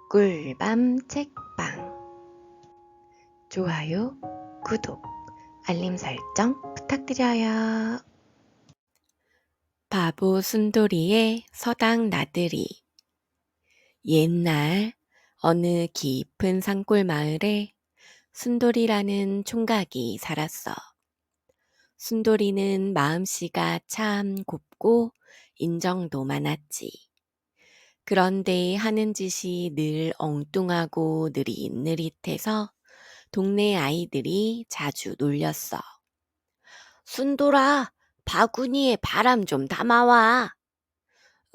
꿀밤 책방 좋아요, 구독, 알림 설정 부탁드려요. 바보 순돌이의 서당 나들이. 옛날 어느 깊은 산골 마을에 순돌이라는 총각이 살았어. 순돌이는 마음씨가 참 곱고 인정도 많았지. 그런데 하는 짓이 늘 엉뚱하고 느릿느릿해서 동네 아이들이 자주 놀렸어. 순돌아, 바구니에 바람 좀 담아와.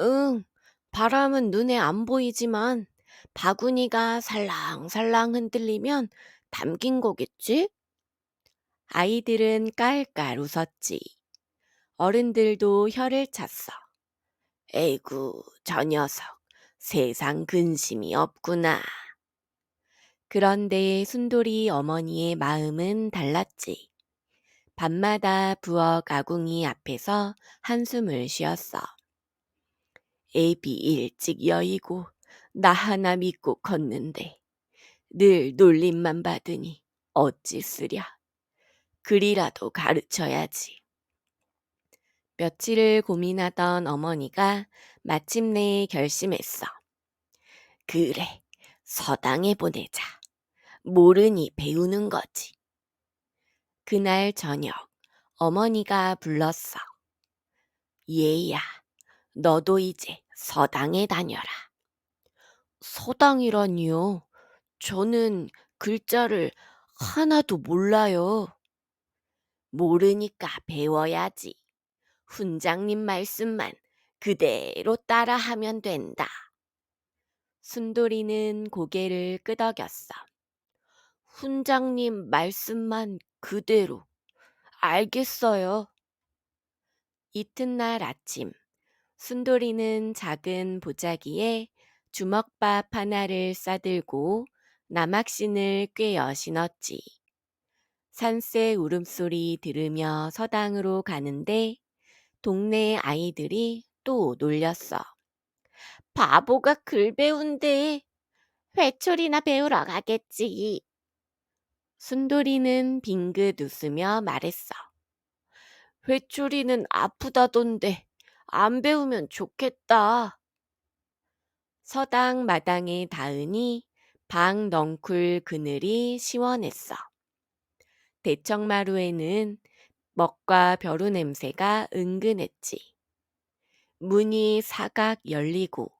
응, 바람은 눈에 안 보이지만 바구니가 살랑살랑 흔들리면 담긴 거겠지? 아이들은 깔깔 웃었지. 어른들도 혀를 찼어. 에이구, 저 녀석, 세상 근심이 없구나. 그런데 순돌이 어머니의 마음은 달랐지. 밤마다 부엌 아궁이 앞에서 한숨을 쉬었어. 애비 일찍 여의고 나 하나 믿고 컸는데 늘 놀림만 받으니 어찌 쓰랴. 글이라도 가르쳐야지. 며칠을 고민하던 어머니가 마침내 결심했어. 그래, 서당에 보내자. 모르니 배우는 거지. 그날 저녁 어머니가 불렀어. 얘야, 너도 이제 서당에 다녀라. 서당이라니요? 저는 글자를 하나도 몰라요. 모르니까 배워야지. 훈장님 말씀만 그대로 따라하면 된다. 순돌이는 고개를 끄덕였어. 훈장님 말씀만 그대로. 알겠어요. 이튿날 아침, 순돌이는 작은 보자기에 주먹밥 하나를 싸들고 남학신을 꿰어 신었지. 산새 울음소리 들으며 서당으로 가는데 동네 아이들이 또 놀렸어. 바보가 글 배운대. 회초리나 배우러 가겠지. 순돌이는 빙긋 웃으며 말했어. 회초리는 아프다던데 안 배우면 좋겠다. 서당 마당에 닿으니 방 넝쿨 그늘이 시원했어. 대청마루에는 먹과 벼루 냄새가 은근했지. 문이 사각 열리고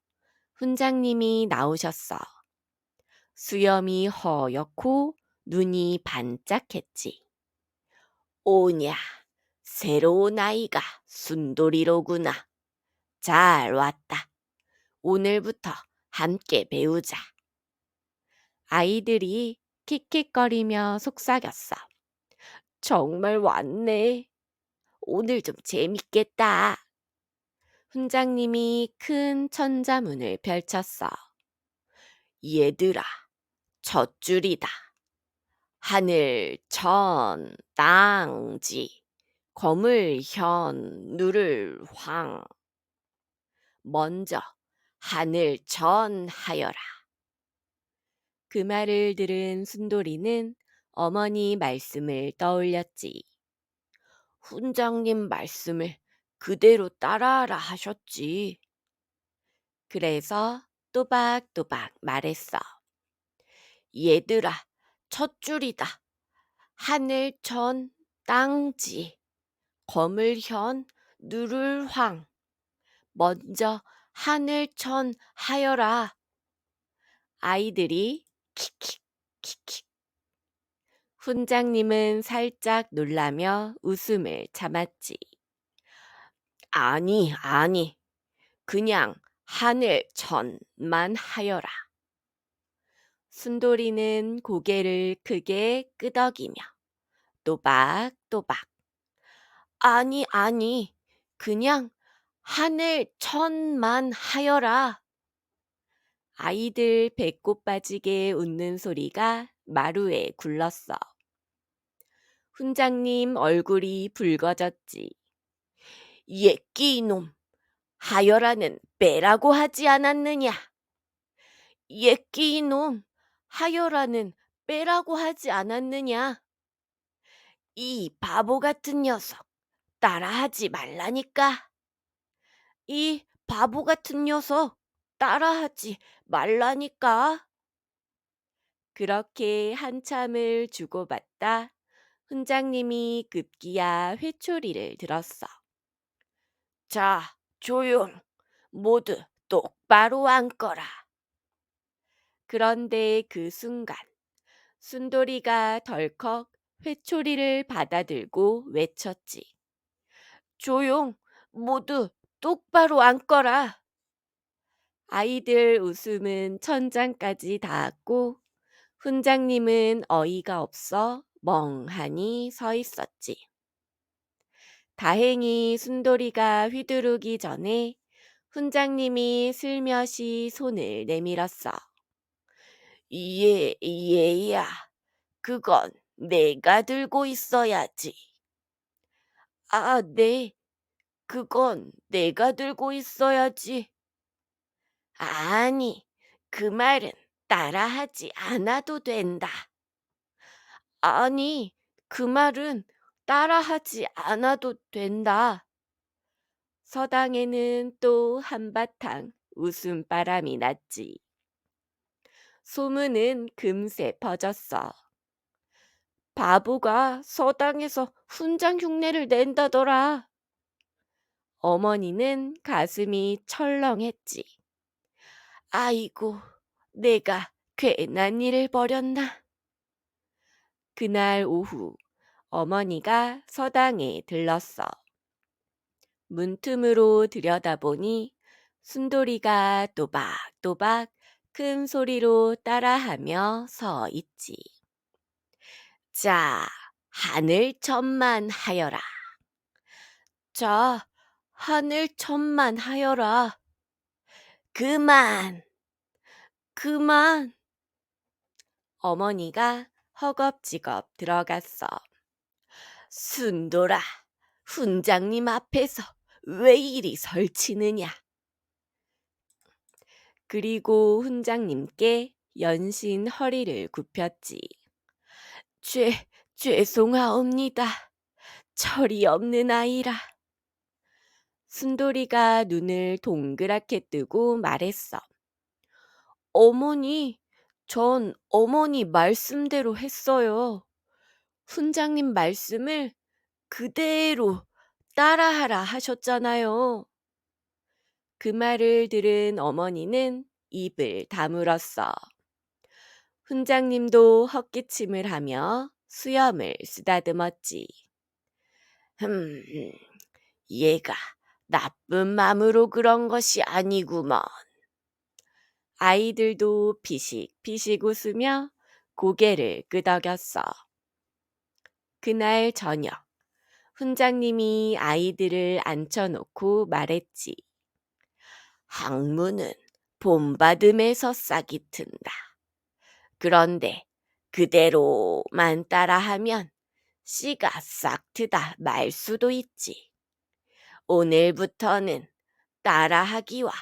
훈장님이 나오셨어. 수염이 허옇고 눈이 반짝했지. 오냐, 새로운 아이가 순돌이로구나. 잘 왔다. 오늘부터 함께 배우자. 아이들이 킥킥거리며 속삭였어. 정말 왔네. 오늘 좀 재밌겠다. 훈장님이 큰 천자문을 펼쳤어. 얘들아, 첫 줄이다. 하늘, 천, 땅, 지, 검을, 현, 누를, 황. 먼저 하늘, 천 하여라. 그 말을 들은 순돌이는 어머니 말씀을 떠올렸지. 훈장님 말씀을 그대로 따라하라 하셨지. 그래서 또박또박 말했어. 얘들아, 첫 줄이다. 하늘, 천, 땅, 지, 검을, 현, 누를, 황. 먼저 하늘, 천 하여라. 아이들이 킥킥 킥킥. 훈장님은 살짝 놀라며 웃음을 참았지. 아니, 그냥 하늘, 천만 하여라. 순돌이는 고개를 크게 끄덕이며 또박또박. 아니, 그냥 하늘, 천만 하여라. 아이들 배꼽 빠지게 웃는 소리가 마루에 굴렀어. 훈장님 얼굴이 붉어졌지. 예끼 이놈, 하여라는 빼라고 하지 않았느냐. 예끼 이놈, 하여라는 빼라고 하지 않았느냐? 이 바보 같은 녀석, 따라하지 말라니까. 이 바보 같은 녀석, 따라하지 말라니까. 그렇게 한참을 주고받다 훈장님이 급기야 회초리를 들었어. 자, 조용. 모두 똑바로 앉거라. 그런데 그 순간 순돌이가 덜컥 회초리를 받아들고 외쳤지. 조용. 모두 똑바로 앉거라. 아이들 웃음은 천장까지 닿았고 훈장님은 어이가 없어 멍하니 서 있었지. 다행히 순돌이가 휘두르기 전에 훈장님이 슬며시 손을 내밀었어. 얘야, 그건 내가 들고 있어야지. 아, 네, 그건 내가 들고 있어야지. 아니, 그 말은 따라하지 않아도 된다. 아니, 그 말은 따라하지 않아도 된다. 서당에는 또 한바탕 웃음바람이 났지. 소문은 금세 퍼졌어. 바보가 서당에서 훈장 흉내를 낸다더라. 어머니는 가슴이 철렁했지. 아이고, 내가 괜한 일을 벌였나? 그날 오후 어머니가 서당에 들렀어. 문틈으로 들여다보니 순돌이가 또박또박 큰 소리로 따라하며 서 있지. 자, 하늘 천만하여라. 자, 하늘 천만하여라. 그만, 그만. 어머니가 허겁지겁 들어갔어. 순돌아, 훈장님 앞에서 왜 이리 설치느냐? 그리고 훈장님께 연신 허리를 굽혔지. 죄송하옵니다. 철이 없는 아이라. 순돌이가 눈을 동그랗게 뜨고 말했어. 어머니, 전 어머니 말씀대로 했어요. 훈장님 말씀을 그대로 따라하라 하셨잖아요. 그 말을 들은 어머니는 입을 다물었어. 훈장님도 헛기침을 하며 수염을 쓰다듬었지. 흠, 얘가 나쁜 맘으로 그런 것이 아니구먼. 아이들도 피식피식 웃으며 고개를 끄덕였어. 그날 저녁, 훈장님이 아이들을 앉혀놓고 말했지. 학문은 본받음에서 싹이 튼다. 그런데 그대로만 따라하면 씨가 싹 트다 말 수도 있지. 오늘부터는 따라하기와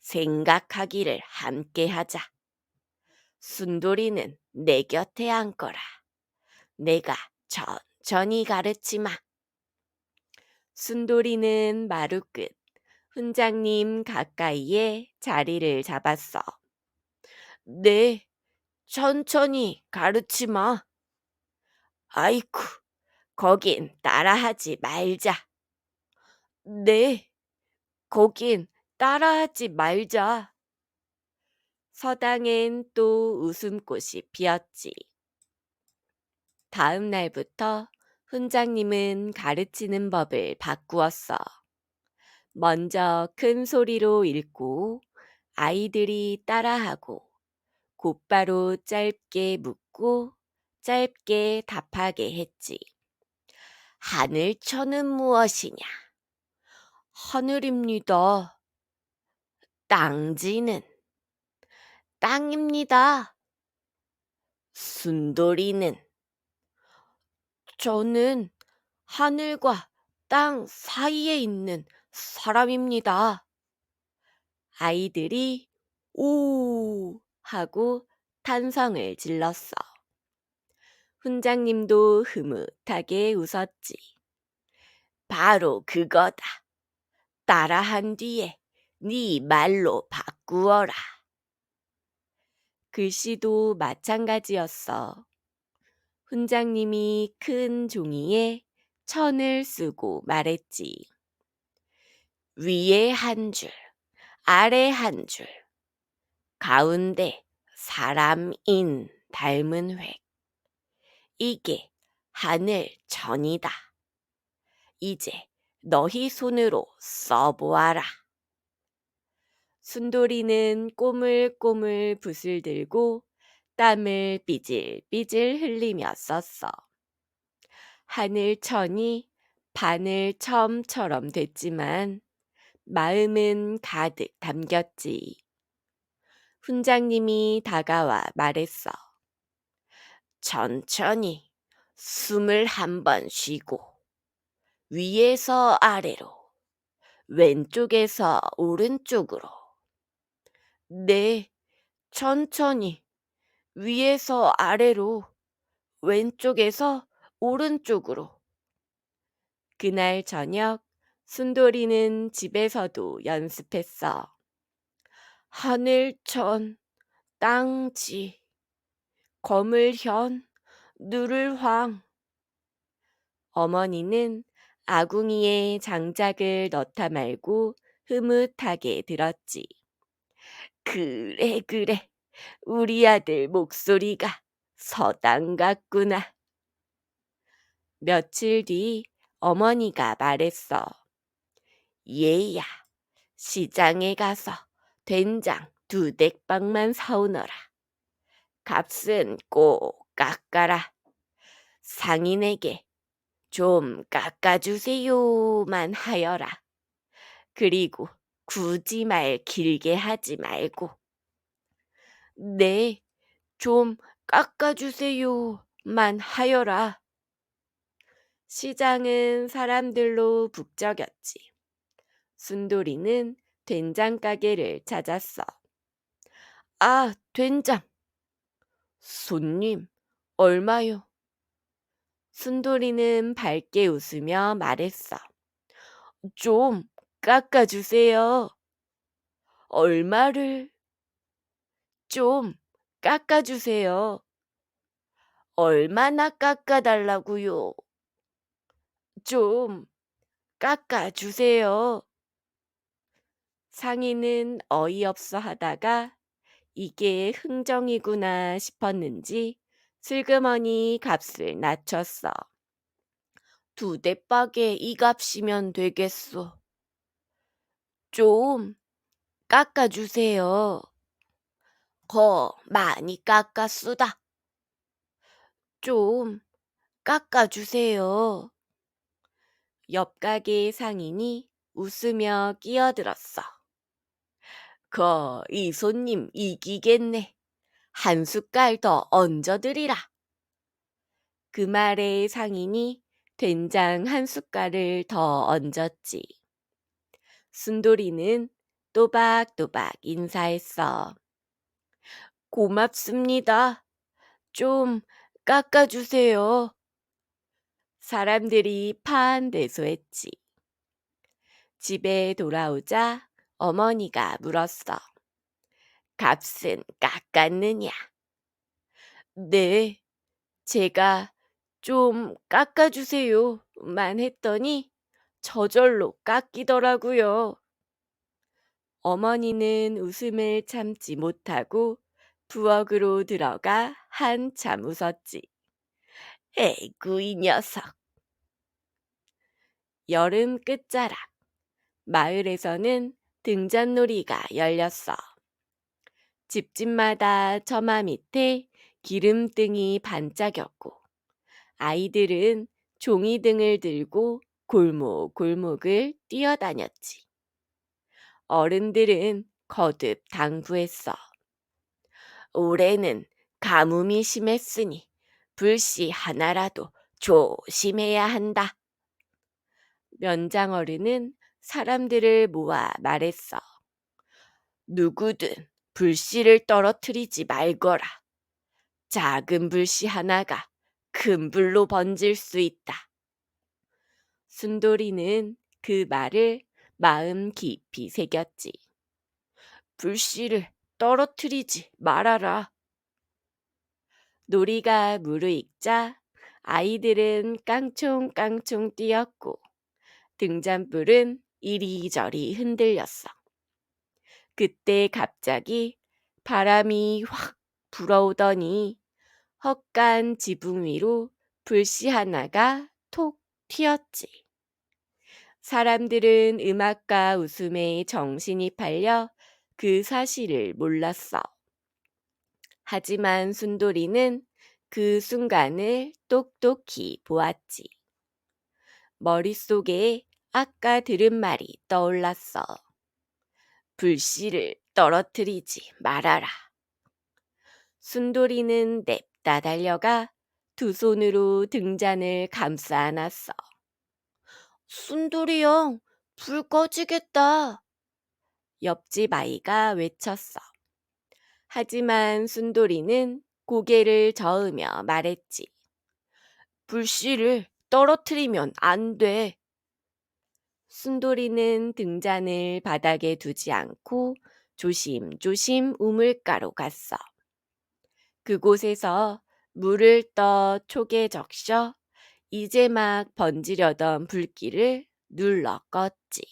생각하기를 함께 하자. 순돌이는 내 곁에 앉거라. 내가 천천히 가르치마. 순돌이는 마루끝 훈장님 가까이에 자리를 잡았어. 네, 천천히 가르치마. 아이쿠, 거긴 따라하지 말자. 네, 거긴 따라하지 말자. 서당엔 또 웃음꽃이 피었지. 다음 날부터 훈장님은 가르치는 법을 바꾸었어. 먼저 큰 소리로 읽고 아이들이 따라하고 곧바로 짧게 묻고 짧게 답하게 했지. 하늘천은 무엇이냐? 하늘입니다. 땅지는 땅입니다. 순돌이는 저는 하늘과 땅 사이에 있는 사람입니다. 아이들이 오 하고 탄성을 질렀어. 훈장님도 흐뭇하게 웃었지. 바로 그거다. 따라한 뒤에 네 말로 바꾸어라. 글씨도 마찬가지였어. 훈장님이 큰 종이에 천을 쓰고 말했지. 위에 한 줄, 아래 한 줄, 가운데 사람인 닮은 획. 이게 하늘 천이다. 이제 너희 손으로 써보아라. 순돌이는 꼬물꼬물 붓을 들고 땀을 삐질삐질 흘리며 썼어. 하늘천이 바늘첨처럼 됐지만 마음은 가득 담겼지. 훈장님이 다가와 말했어. 천천히 숨을 한 번 쉬고 위에서 아래로 왼쪽에서 오른쪽으로. 네, 천천히 위에서 아래로 왼쪽에서 오른쪽으로. 그날 저녁 순돌이는 집에서도 연습했어. 하늘천, 땅지, 거물현, 누를황. 어머니는 아궁이에 장작을 넣다 말고 흐뭇하게 들었지. 그래, 그래. 우리 아들 목소리가 서당 같구나. 며칠 뒤 어머니가 말했어. 얘야, 시장에 가서 된장 2댁빵만 사오너라. 값은 꼭 깎아라. 상인에게 좀 깎아주세요만 하여라. 그리고 굳이 말 길게 하지 말고. 네, 좀 깎아주세요만 하여라. 시장은 사람들로 북적였지. 순돌이는 된장 가게를 찾았어. 아, 된장. 손님, 얼마요? 순돌이는 밝게 웃으며 말했어. 좀 깎아주세요. 얼마를? 좀 깎아주세요. 얼마나 깎아달라고요? 좀 깎아주세요. 상인은 어이없어 하다가 이게 흥정이구나 싶었는지 슬그머니 값을 낮췄어. 2대 박에 이 값이면 되겠소. 좀 깎아주세요. 많이 깎았수다. 좀 깎아주세요. 옆 가게 상인이 웃으며 끼어들었어. 이 손님 이기겠네. 한 숟갈 더 얹어드리라. 그 말에 상인이 된장 한 숟갈을 더 얹었지. 순돌이는 또박또박 인사했어. 고맙습니다. 좀 깎아주세요. 사람들이 파한대소했지. 집에 돌아오자 어머니가 물었어. 값은 깎았느냐? 네, 제가 좀 깎아주세요만 했더니 저절로 깎이더라고요. 어머니는 웃음을 참지 못하고 부엌으로 들어가 한참 웃었지. 에이구 이 녀석. 여름 끝자락. 마을에서는 등잔놀이가 열렸어. 집집마다 처마 밑에 기름등이 반짝였고 아이들은 종이등을 들고 골목골목을 뛰어다녔지. 어른들은 거듭 당부했어. 올해는 가뭄이 심했으니 불씨 하나라도 조심해야 한다. 면장어른은 사람들을 모아 말했어. 누구든 불씨를 떨어뜨리지 말거라. 작은 불씨 하나가 큰 불로 번질 수 있다. 순돌이는 그 말을 마음 깊이 새겼지. 불씨를 떨어뜨리지 말아라. 놀이가 무르익자 아이들은 깡총깡총 뛰었고 등잔불은 이리저리 흔들렸어. 그때 갑자기 바람이 확 불어오더니 헛간 지붕 위로 불씨 하나가 톡 튀었지. 사람들은 음악과 웃음에 정신이 팔려 그 사실을 몰랐어. 하지만 순돌이는 그 순간을 똑똑히 보았지. 머릿속에 아까 들은 말이 떠올랐어. 불씨를 떨어뜨리지 말아라. 순돌이는 냅다 달려가 두 손으로 등잔을 감싸 안았어. 순돌이 형, 불 꺼지겠다. 옆집 아이가 외쳤어. 하지만 순돌이는 고개를 저으며 말했지. 불씨를 떨어뜨리면 안 돼. 순돌이는 등잔을 바닥에 두지 않고 조심조심 우물가로 갔어. 그곳에서 물을 떠 촉에 적셔 이제 막 번지려던 불길을 눌러 껐지.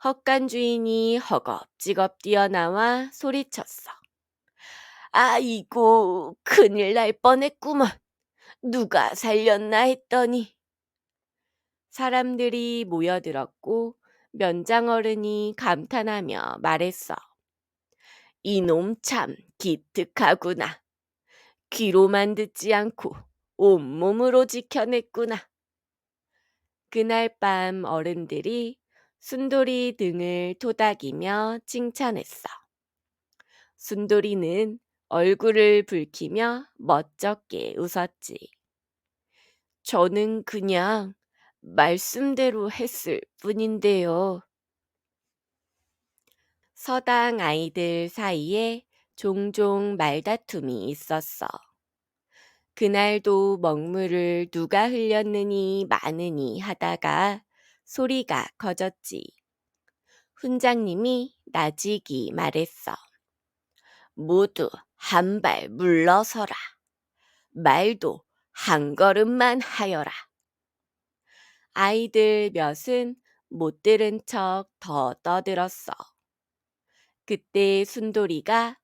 헛간 주인이 허겁지겁 뛰어나와 소리쳤어. 아이고, 큰일 날 뻔했구먼. 누가 살렸나 했더니. 사람들이 모여들었고 면장어른이 감탄하며 말했어. 이놈 참 기특하구나. 귀로만 듣지 않고 온몸으로 지켜냈구나. 그날 밤 어른들이 순돌이 등을 토닥이며 칭찬했어. 순돌이는 얼굴을 붉히며 멋쩍게 웃었지. 저는 그냥 말씀대로 했을 뿐인데요. 서당 아이들 사이에 종종 말다툼이 있었어. 그날도 먹물을 누가 흘렸느니 마느니 하다가 소리가 커졌지. 훈장님이 나직이 말했어. 모두 한 발 물러서라. 말도 한 걸음만 하여라. 아이들 몇은 못 들은 척 더 떠들었어. 그때 순돌이가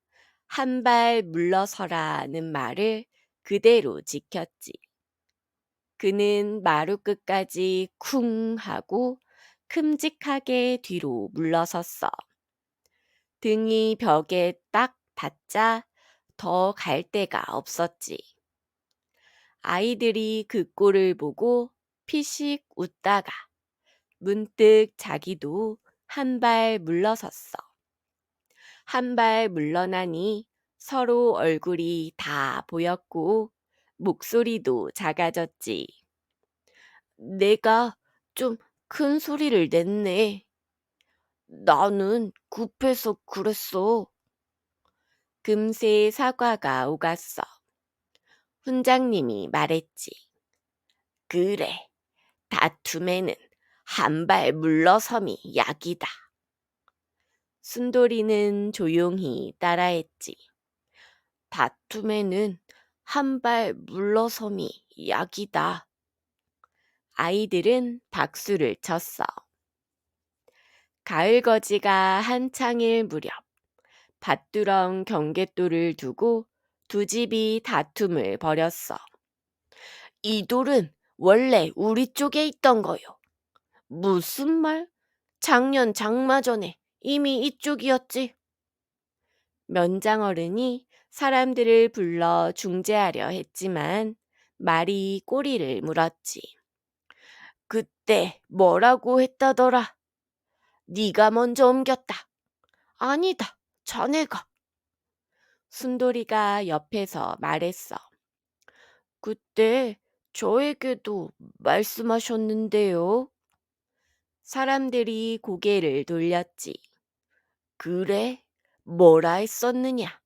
한 발 물러서라는 말을 그대로 지켰지. 그는 마루 끝까지 쿵 하고 큼직하게 뒤로 물러섰어. 등이 벽에 딱 닿자 더 갈 데가 없었지. 아이들이 그 꼴을 보고 피식 웃다가 문득 자기도 한 발 물러섰어. 한 발 물러나니 서로 얼굴이 다 보였고 목소리도 작아졌지. 내가 좀 큰 소리를 냈네. 나는 급해서 그랬어. 금세 사과가 오갔어. 훈장님이 말했지. 그래, 다툼에는 한 발 물러섬이 약이다. 순돌이는 조용히 따라했지. 다툼에는 한 발 물러섬이 약이다. 아이들은 박수를 쳤어. 가을거지가 한창일 무렵 밭두렁 경계돌을 두고 두 집이 다툼을 벌였어. 이 돌은 원래 우리 쪽에 있던 거요. 무슨 말? 작년 장마 전에 이미 이쪽이었지. 면장어른이 사람들을 불러 중재하려 했지만 말이 꼬리를 물었지. 그때 뭐라고 했다더라? 네가 먼저 옮겼다. 아니다, 자네가. 순돌이가 옆에서 말했어. 그때 저에게도 말씀하셨는데요. 사람들이 고개를 돌렸지. 그래? 뭐라 했었느냐?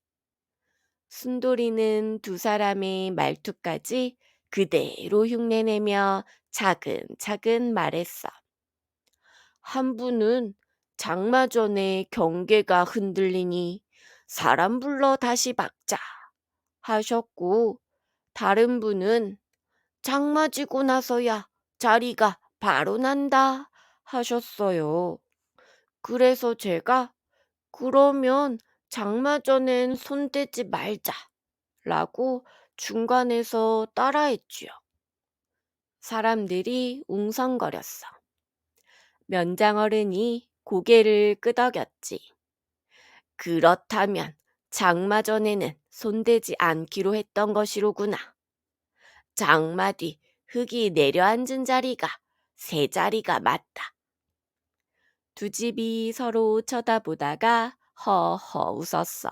순돌이는 두 사람의 말투까지 그대로 흉내내며 차근차근 말했어. 한 분은 장마 전에 경계가 흔들리니 사람 불러 다시 박자 하셨고, 다른 분은 장마 지고 나서야 자리가 바로 난다 하셨어요. 그래서 제가 그러면 장마 전엔 손대지 말자 라고 중간에서 따라했지요. 사람들이 웅성거렸어. 면장어른이 고개를 끄덕였지. 그렇다면 장마 전에는 손대지 않기로 했던 것이로구나. 장마 뒤 흙이 내려앉은 자리가 새 자리가 맞다. 두 집이 서로 쳐다보다가 허허 웃었어.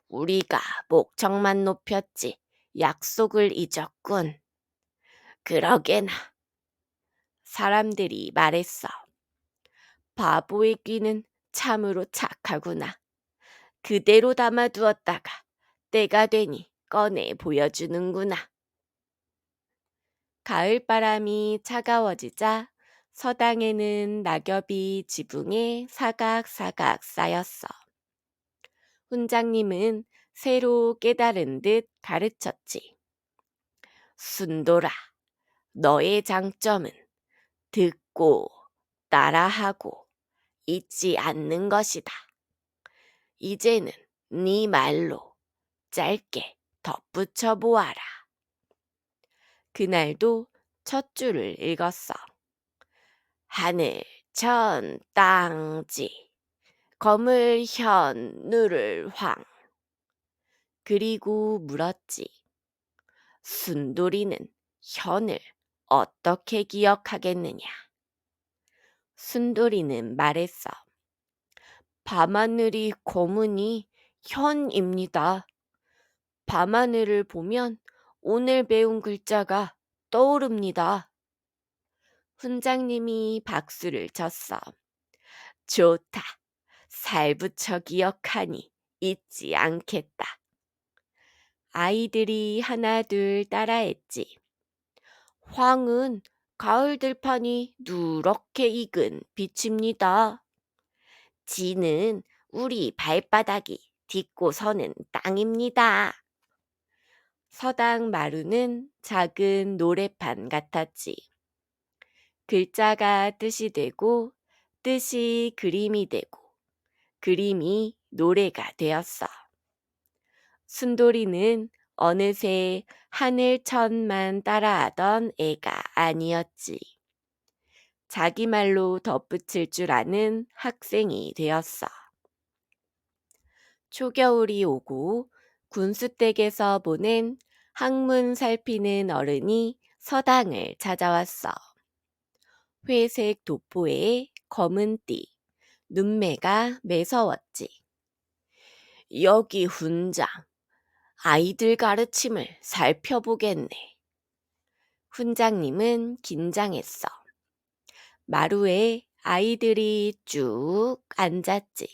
우리가 목청만 높였지 약속을 잊었군. 그러게나. 사람들이 말했어. 바보의 귀는 참으로 착하구나. 그대로 담아두었다가 때가 되니 꺼내 보여주는구나. 가을바람이 차가워지자 서당에는 낙엽이 지붕에 사각사각 쌓였어. 훈장님은 새로 깨달은 듯 가르쳤지. 순돌아, 너의 장점은 듣고 따라하고 잊지 않는 것이다. 이제는 네 말로 짧게 덧붙여 보아라. 그날도 첫 줄을 읽었어. 하늘, 천, 땅지, 검을 현, 누를 황. 그리고 물었지. 순돌이는 현을 어떻게 기억하겠느냐? 순돌이는 말했어. 밤하늘이 검으니 현입니다. 밤하늘을 보면 오늘 배운 글자가 떠오릅니다. 훈장님이 박수를 쳤어. 좋다. 살붙여 기억하니 잊지 않겠다. 아이들이 하나둘 따라했지. 황은 가을 들판이 누렇게 익은 빛입니다. 지는 우리 발바닥이 딛고 서는 땅입니다. 서당 마루는 작은 노래판 같았지. 글자가 뜻이 되고 뜻이 그림이 되고 그림이 노래가 되었어. 순돌이는 어느새 하늘천만 따라하던 애가 아니었지. 자기 말로 덧붙일 줄 아는 학생이 되었어. 초겨울이 오고 군수댁에서 보낸 학문 살피는 어른이 서당을 찾아왔어. 회색 도포에 검은 띠, 눈매가 매서웠지. 여기 훈장, 아이들 가르침을 살펴보겠네. 훈장님은 긴장했어. 마루에 아이들이 쭉 앉았지.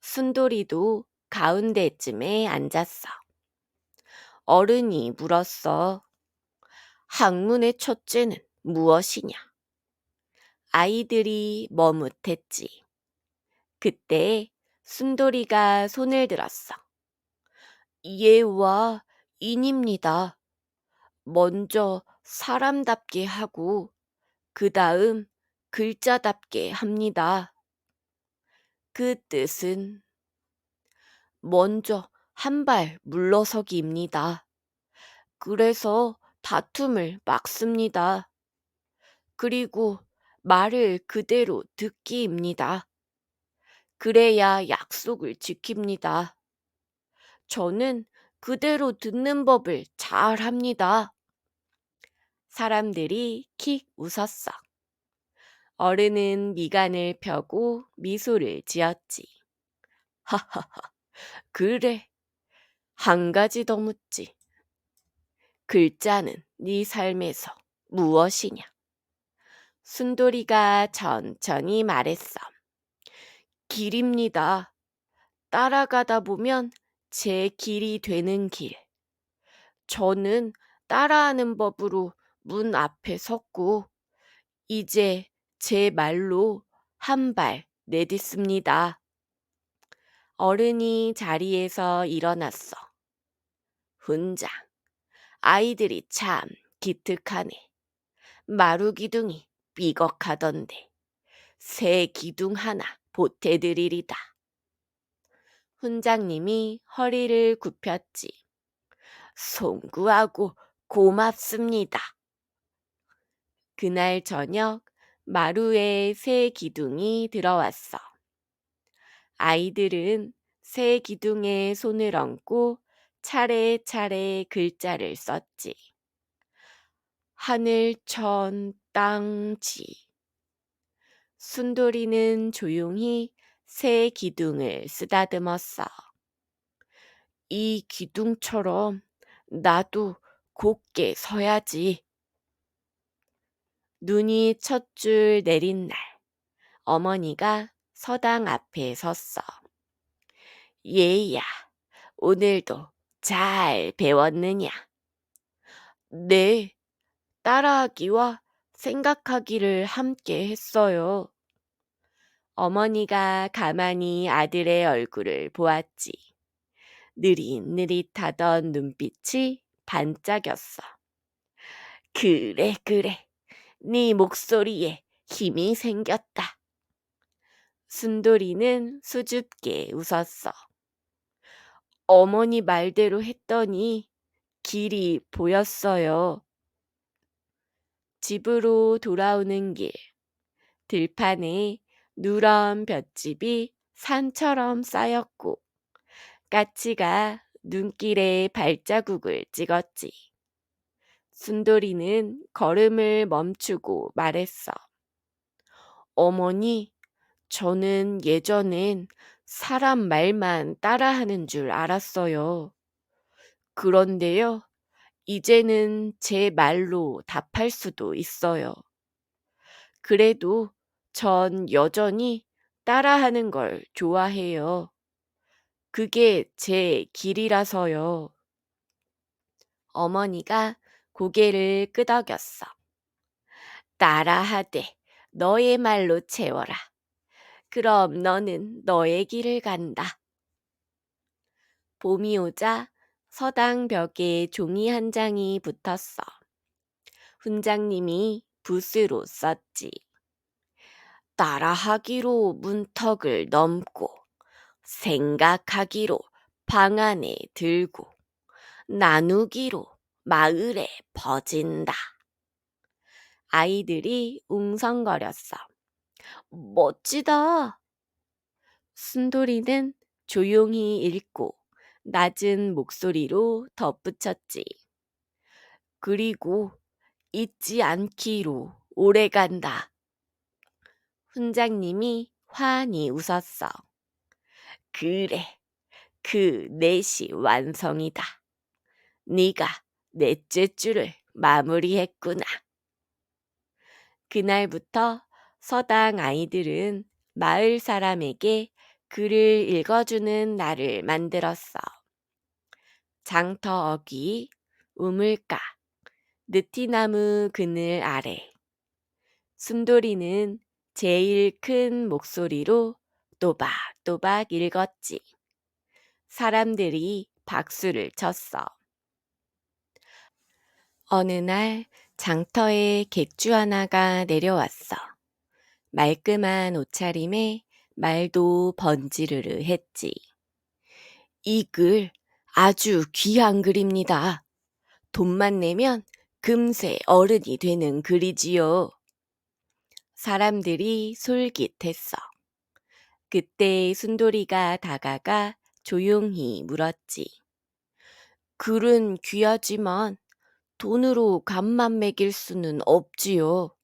순돌이도 가운데쯤에 앉았어. 어른이 물었어. 학문의 첫째는 무엇이냐? 아이들이 머뭇했지. 그때 순돌이가 손을 들었어. 예와 인입니다. 먼저 사람답게 하고 그 다음 글자답게 합니다. 그 뜻은 먼저 한 발 물러서기입니다. 그래서 다툼을 막습니다. 그리고 말을 그대로 듣기입니다. 그래야 약속을 지킵니다. 저는 그대로 듣는 법을 잘 합니다. 사람들이 킥 웃었어. 어른은 미간을 펴고 미소를 지었지. 하하하, 그래. 한 가지 더 묻지. 글자는 네 삶에서 무엇이냐? 순돌이가 천천히 말했어. 길입니다. 따라가다 보면 제 길이 되는 길. 저는 따라하는 법으로 문 앞에 섰고, 이제 제 말로 한 발 내딛습니다. 어른이 자리에서 일어났어. 훈장, 아이들이 참 기특하네. 마루기둥이 삐걱하던데 새 기둥 하나 보태드리리다. 훈장님이 허리를 굽혔지. 송구하고 고맙습니다. 그날 저녁 마루에 새 기둥이 들어왔어. 아이들은 새 기둥에 손을 얹고 차례차례 글자를 썼지. 하늘천 땅지. 순돌이는 조용히 새 기둥을 쓰다듬었어. 이 기둥처럼 나도 곧게 서야지. 눈이 첫 줄 내린 날, 어머니가 서당 앞에 섰어. 얘야, 오늘도 잘 배웠느냐? 네, 따라하기와 생각하기를 함께 했어요. 어머니가 가만히 아들의 얼굴을 보았지. 느릿느릿하던 눈빛이 반짝였어. 그래, 그래. 네 목소리에 힘이 생겼다. 순돌이는 수줍게 웃었어. 어머니 말대로 했더니 길이 보였어요. 집으로 돌아오는 길, 들판에 누런 볏짚이 산처럼 쌓였고 까치가 눈길에 발자국을 찍었지. 순돌이는 걸음을 멈추고 말했어. 어머니, 저는 예전엔 사람 말만 따라하는 줄 알았어요. 그런데요, 이제는 제 말로 답할 수도 있어요. 그래도 전 여전히 따라하는 걸 좋아해요. 그게 제 길이라서요. 어머니가 고개를 끄덕였어. 따라하되 너의 말로 채워라. 그럼 너는 너의 길을 간다. 봄이 오자 서당 벽에 종이 한 장이 붙었어. 훈장님이 붓으로 썼지. 따라하기로 문턱을 넘고 생각하기로 방 안에 들고 나누기로 마을에 퍼진다. 아이들이 웅성거렸어. 멋지다. 순돌이는 조용히 읽고 낮은 목소리로 덧붙였지. 그리고 잊지 않기로 오래간다. 훈장님이 환히 웃었어. 그래, 그 넷이 완성이다. 네가 넷째 줄을 마무리했구나. 그날부터 서당 아이들은 마을 사람에게 글을 읽어주는 날을 만들었어. 장터 어귀, 우물가, 느티나무 그늘 아래. 순돌이는 제일 큰 목소리로 또박또박 읽었지. 사람들이 박수를 쳤어. 어느 날 장터에 객주 하나가 내려왔어. 말끔한 옷차림에 말도 번지르르 했지. 이 글 아주 귀한 글입니다. 돈만 내면 금세 어른이 되는 글이지요. 사람들이 솔깃했어. 그때 순돌이가 다가가 조용히 물었지. 글은 귀하지만 돈으로 값만 매길 수는 없지요.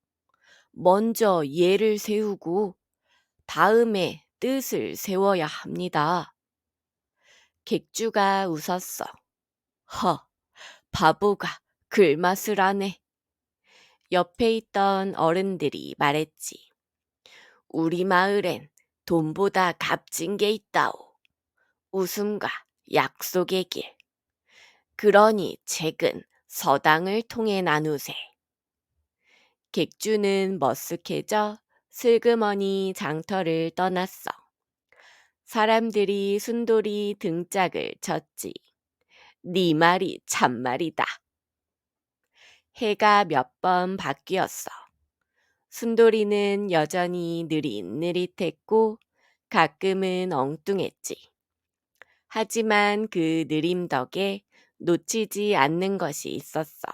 먼저 예를 세우고 다음에 뜻을 세워야 합니다. 객주가 웃었어. 허, 바보가 글맛을 아네. 옆에 있던 어른들이 말했지. 우리 마을엔 돈보다 값진 게 있다오. 웃음과 약속의 길. 그러니 책은 서당을 통해 나누세. 객주는 머쓱해져 슬그머니 장터를 떠났어. 사람들이 순돌이 등짝을 쳤지. 네 말이 참말이다. 해가 몇 번 바뀌었어. 순돌이는 여전히 느릿느릿했고 가끔은 엉뚱했지. 하지만 그 느림 덕에 놓치지 않는 것이 있었어.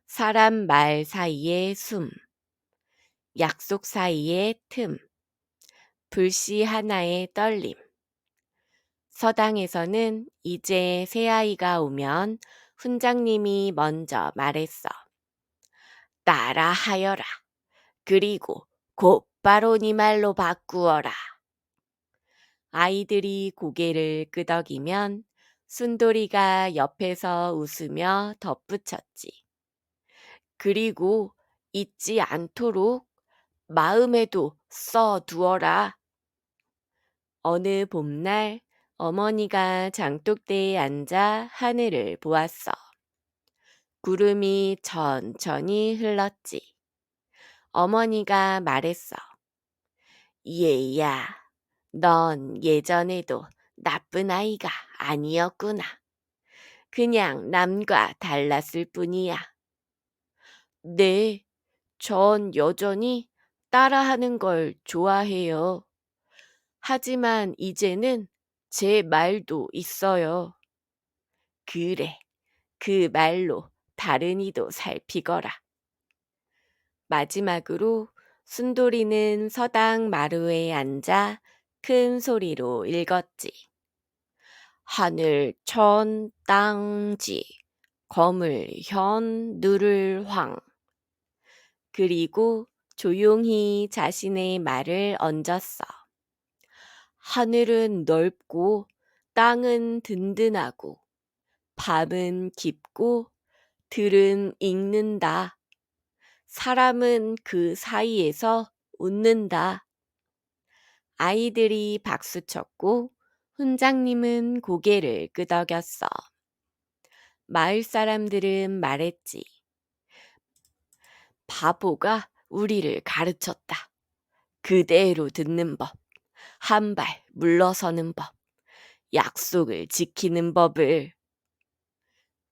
사람 말 사이의 숨, 약속 사이의 틈, 불씨 하나의 떨림. 서당에서는 이제 새아이가 오면 훈장님이 먼저 말했어. 따라하여라. 그리고 곧바로 네 말로 바꾸어라. 아이들이 고개를 끄덕이면 순돌이가 옆에서 웃으며 덧붙였지. 그리고 잊지 않도록 마음에도 써두어라. 어느 봄날 어머니가 장독대에 앉아 하늘을 보았어. 구름이 천천히 흘렀지. 어머니가 말했어. 얘야, 넌 예전에도 나쁜 아이가 아니었구나. 그냥 남과 달랐을 뿐이야. 네, 전 여전히 따라하는 걸 좋아해요. 하지만 이제는 제 말도 있어요. 그래, 그 말로 다른 이도 살피거라. 마지막으로 순돌이는 서당 마루에 앉아 큰 소리로 읽었지. 하늘 천 땅지 거물 현 누를 황. 그리고 조용히 자신의 말을 얹었어. 하늘은 넓고 땅은 든든하고 밤은 깊고 들은 읽는다. 사람은 그 사이에서 웃는다. 아이들이 박수쳤고 훈장님은 고개를 끄덕였어. 마을 사람들은 말했지. 바보가 우리를 가르쳤다. 그대로 듣는 법, 한 발 물러서는 법, 약속을 지키는 법을.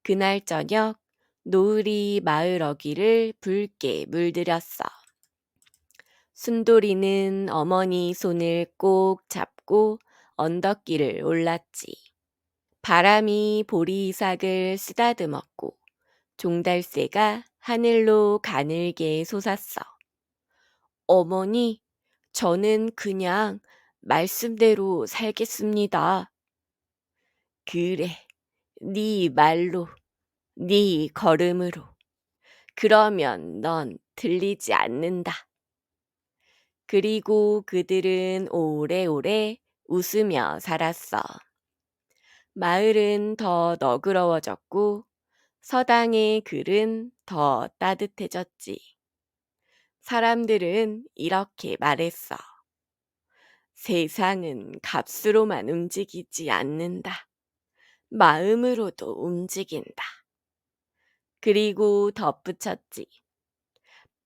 그날 저녁 노을이 마을 어귀를 붉게 물들였어. 순돌이는 어머니 손을 꼭 잡고 언덕길을 올랐지. 바람이 보리삭을 쓰다듬었고 종달새가 하늘로 가늘게 솟았어. 어머니, 저는 그냥 말씀대로 살겠습니다. 그래, 네 말로, 네 걸음으로. 그러면 넌 들리지 않는다. 그리고 그들은 오래오래 웃으며 살았어. 마을은 더 너그러워졌고 서당의 글은 더 따뜻해졌지. 사람들은 이렇게 말했어. 세상은 값으로만 움직이지 않는다. 마음으로도 움직인다. 그리고 덧붙였지.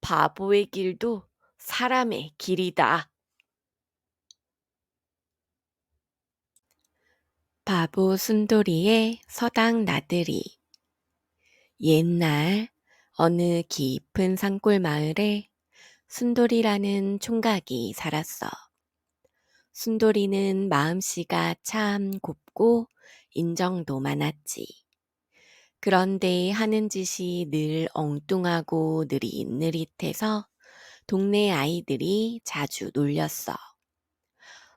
바보의 길도 사람의 길이다. 바보 순돌이의 서당 나들이. 옛날 어느 깊은 산골 마을에 순돌이라는 총각이 살았어. 순돌이는 마음씨가 참 곱고 인정도 많았지. 그런데 하는 짓이 늘 엉뚱하고 느릿느릿해서 동네 아이들이 자주 놀렸어.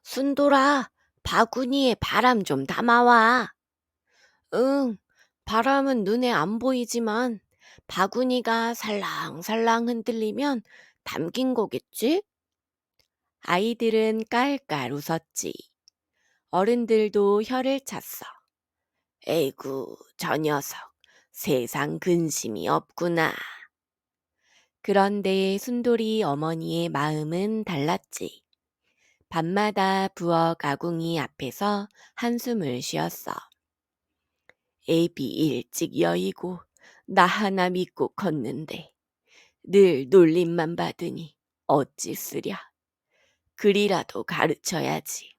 순돌아, 바구니에 바람 좀 담아와. 응, 바람은 눈에 안 보이지만 바구니가 살랑살랑 흔들리면 담긴 거겠지? 아이들은 깔깔 웃었지. 어른들도 혀를 찼어. 에이구, 저 녀석, 세상 근심이 없구나. 그런데 순돌이 어머니의 마음은 달랐지. 밤마다 부엌 아궁이 앞에서 한숨을 쉬었어. 애비 일찍 여의고 나 하나 믿고 컸는데 늘 놀림만 받으니 어찌 쓰랴. 글이라도 가르쳐야지.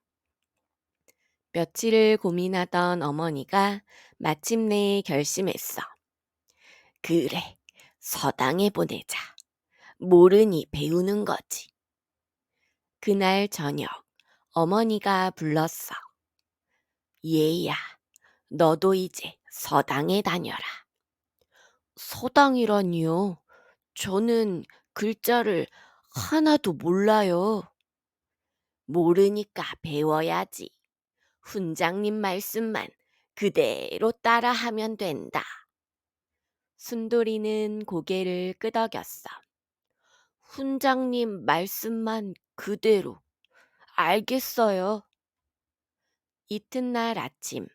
며칠을 고민하던 어머니가 마침내 결심했어. 그래, 서당에 보내자. 모르니 배우는 거지. 그날 저녁 어머니가 불렀어. 얘야, 너도 이제 서당에 다녀라. 서당이라니요? 저는 글자를 하나도 몰라요. 모르니까 배워야지. 훈장님 말씀만 그대로 따라하면 된다. 순돌이는 고개를 끄덕였어. 훈장님 말씀만 그대로. 알겠어요. 이튿날 아침,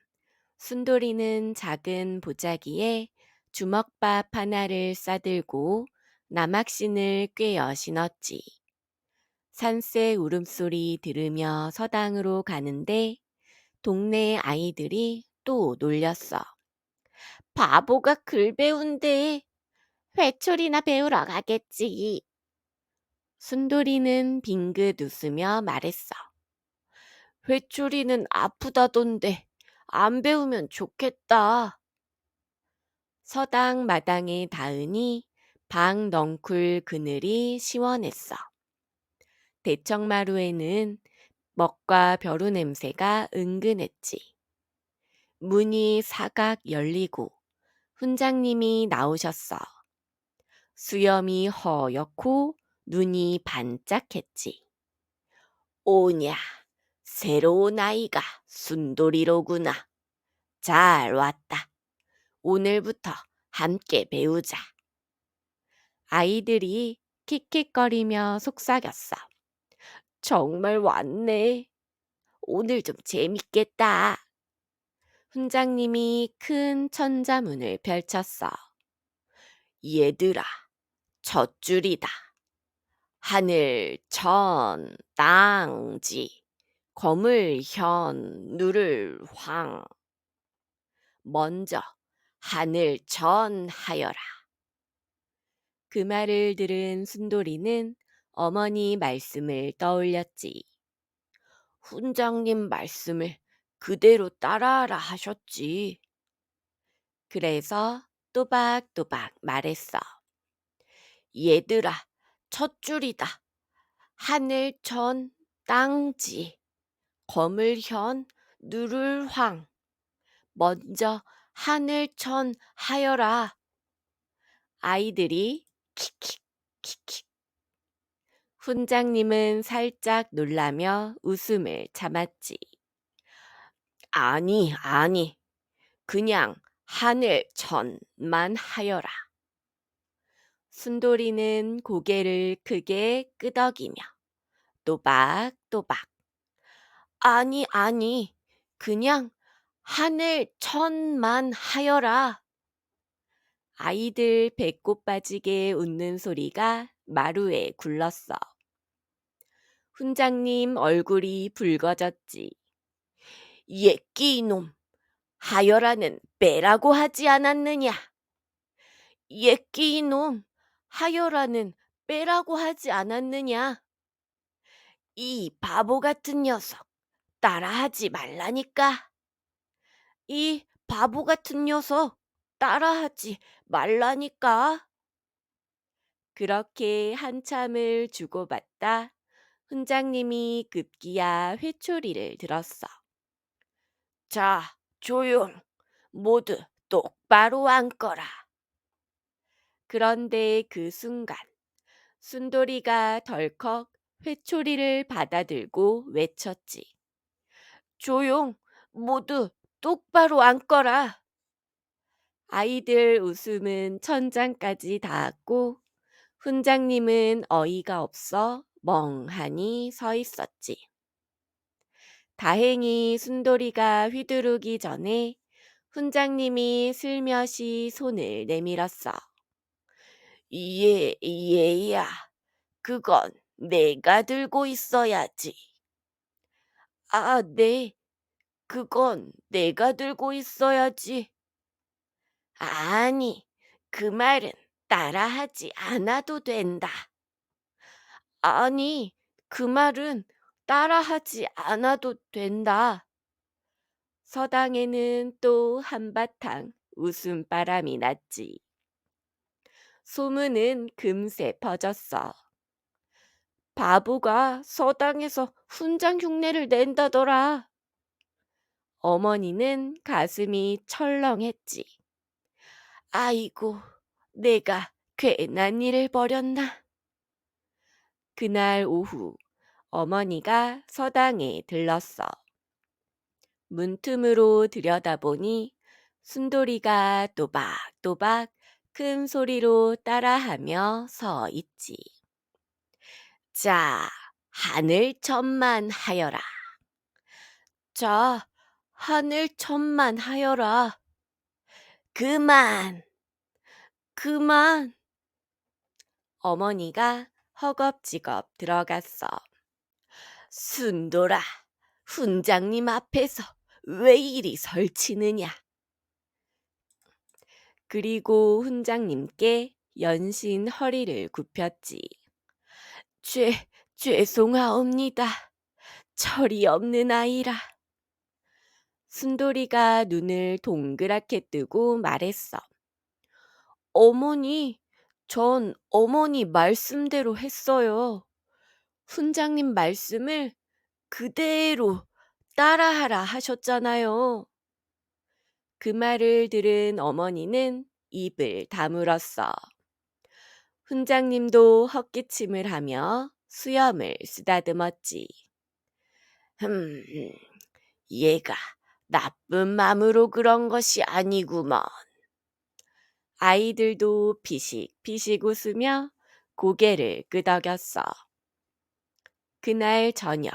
순돌이는 작은 보자기에 주먹밥 하나를 싸들고 남학신을 꿰어 신었지. 산새 울음소리 들으며 서당으로 가는데 동네 아이들이 또 놀렸어. 바보가 글 배운대. 회초리나 배우러 가겠지. 순돌이는 빙긋 웃으며 말했어. 회초리는 아프다던데 안 배우면 좋겠다. 서당 마당에 닿으니 방 넝쿨 그늘이 시원했어. 대청마루에는 먹과 벼루 냄새가 은근했지. 문이 사각 열리고 훈장님이 나오셨어. 수염이 허옇고 눈이 반짝했지. 오냐, 새로운 아이가 순돌이로구나. 잘 왔다. 오늘부터 함께 배우자. 아이들이 킥킥거리며 속삭였어. 정말 왔네. 오늘 좀 재밌겠다. 훈장님이 큰 천자문을 펼쳤어. 얘들아, 첫 줄이다. 하늘, 천, 땅, 지, 검을, 현, 누를, 황. 먼저 하늘, 천 하여라. 그 말을 들은 순돌이는 어머니 말씀을 떠올렸지. 훈장님 말씀을 그대로 따라하라 하셨지. 그래서 또박또박 말했어. 얘들아, 첫 줄이다. 하늘, 천, 땅, 지, 검을, 현, 누를, 황. 먼저 하늘, 천 하여라. 아이들이 킥킥 킥킥. 훈장님은 살짝 놀라며 웃음을 참았지. 아니. 그냥 하늘, 천만 하여라. 순돌이는 고개를 크게 끄덕이며 또박또박. 아니. 그냥 하늘, 천만 하여라. 아이들 배꼽 빠지게 웃는 소리가 마루에 굴렀어. 훈장님 얼굴이 붉어졌지. 예끼 이놈, 하여라는 빼라고 하지 않았느냐? 예끼 이놈, 하여라는 빼라고 하지 않았느냐? 이 바보 같은 녀석, 따라하지 말라니까. 이 바보 같은 녀석, 따라하지 말라니까. 그렇게 한참을 주고받다 훈장님이 급기야 회초리를 들었어. 자, 조용. 모두 똑바로 앉거라. 그런데 그 순간 순돌이가 덜컥 회초리를 받아들고 외쳤지. 조용. 모두 똑바로 앉거라. 아이들 웃음은 천장까지 닿았고 훈장님은 어이가 없어 멍하니 서 있었지. 다행히 순돌이가 휘두르기 전에 훈장님이 슬며시 손을 내밀었어. 얘야, 그건 내가 들고 있어야지. 아, 네. 그건 내가 들고 있어야지. 아니, 그 말은 따라하지 않아도 된다. 아니, 그 말은 따라하지 않아도 된다. 서당에는 또 한바탕 웃음바람이 났지. 소문은 금세 퍼졌어. 바보가 서당에서 훈장 흉내를 낸다더라. 어머니는 가슴이 철렁했지. 아이고, 내가 괜한 일을 벌였나? 그날 오후 어머니가 서당에 들렀어. 문틈으로 들여다보니 순돌이가 또박또박 큰 소리로 따라하며 서 있지. 자, 하늘 천만하여라. 자, 하늘 천만하여라. 그만, 그만. 어머니가 허겁지겁 들어갔어. 순돌아, 훈장님 앞에서 왜 이리 설치느냐? 그리고 훈장님께 연신 허리를 굽혔지. 죄송하옵니다. 철이 없는 아이라. 순돌이가 눈을 동그랗게 뜨고 말했어. 어머니, 전 어머니 말씀대로 했어요. 훈장님 말씀을 그대로 따라하라 하셨잖아요. 그 말을 들은 어머니는 입을 다물었어. 훈장님도 헛기침을 하며 수염을 쓰다듬었지. 흠, 얘가 나쁜 맘으로 그런 것이 아니구먼. 아이들도 피식피식 웃으며 고개를 끄덕였어. 그날 저녁,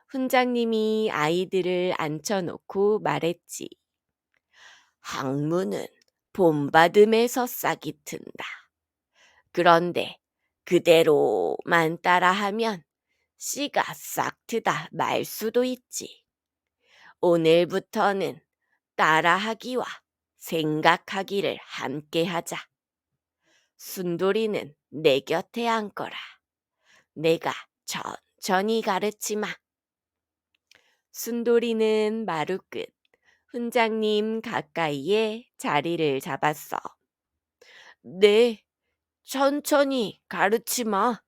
훈장님이 아이들을 앉혀놓고 말했지. 학문은 본받음에서 싹이 튼다. 그런데 그대로만 따라하면 씨가 싹 트다 말 수도 있지. 오늘부터는 따라하기와 생각하기를 함께 하자. 순돌이는 내 곁에 앉거라. 내가 천천히 가르치마. 순돌이는 마루끝 훈장님 가까이에 자리를 잡았어. 네, 천천히 가르치마.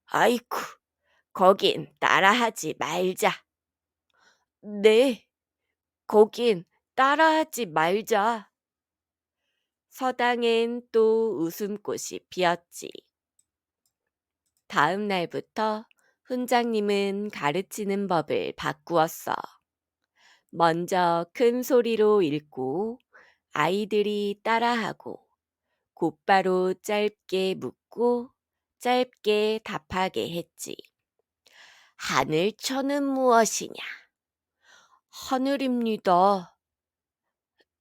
아이쿠, 거긴 따라하지 말자. 네, 거긴 따라하지 말자. 서당엔 또 웃음꽃이 피었지. 다음 날부터 훈장님은 가르치는 법을 바꾸었어. 먼저 큰 소리로 읽고 아이들이 따라하고 곧바로 짧게 묻고 짧게 답하게 했지. 하늘천은 무엇이냐? 하늘입니다.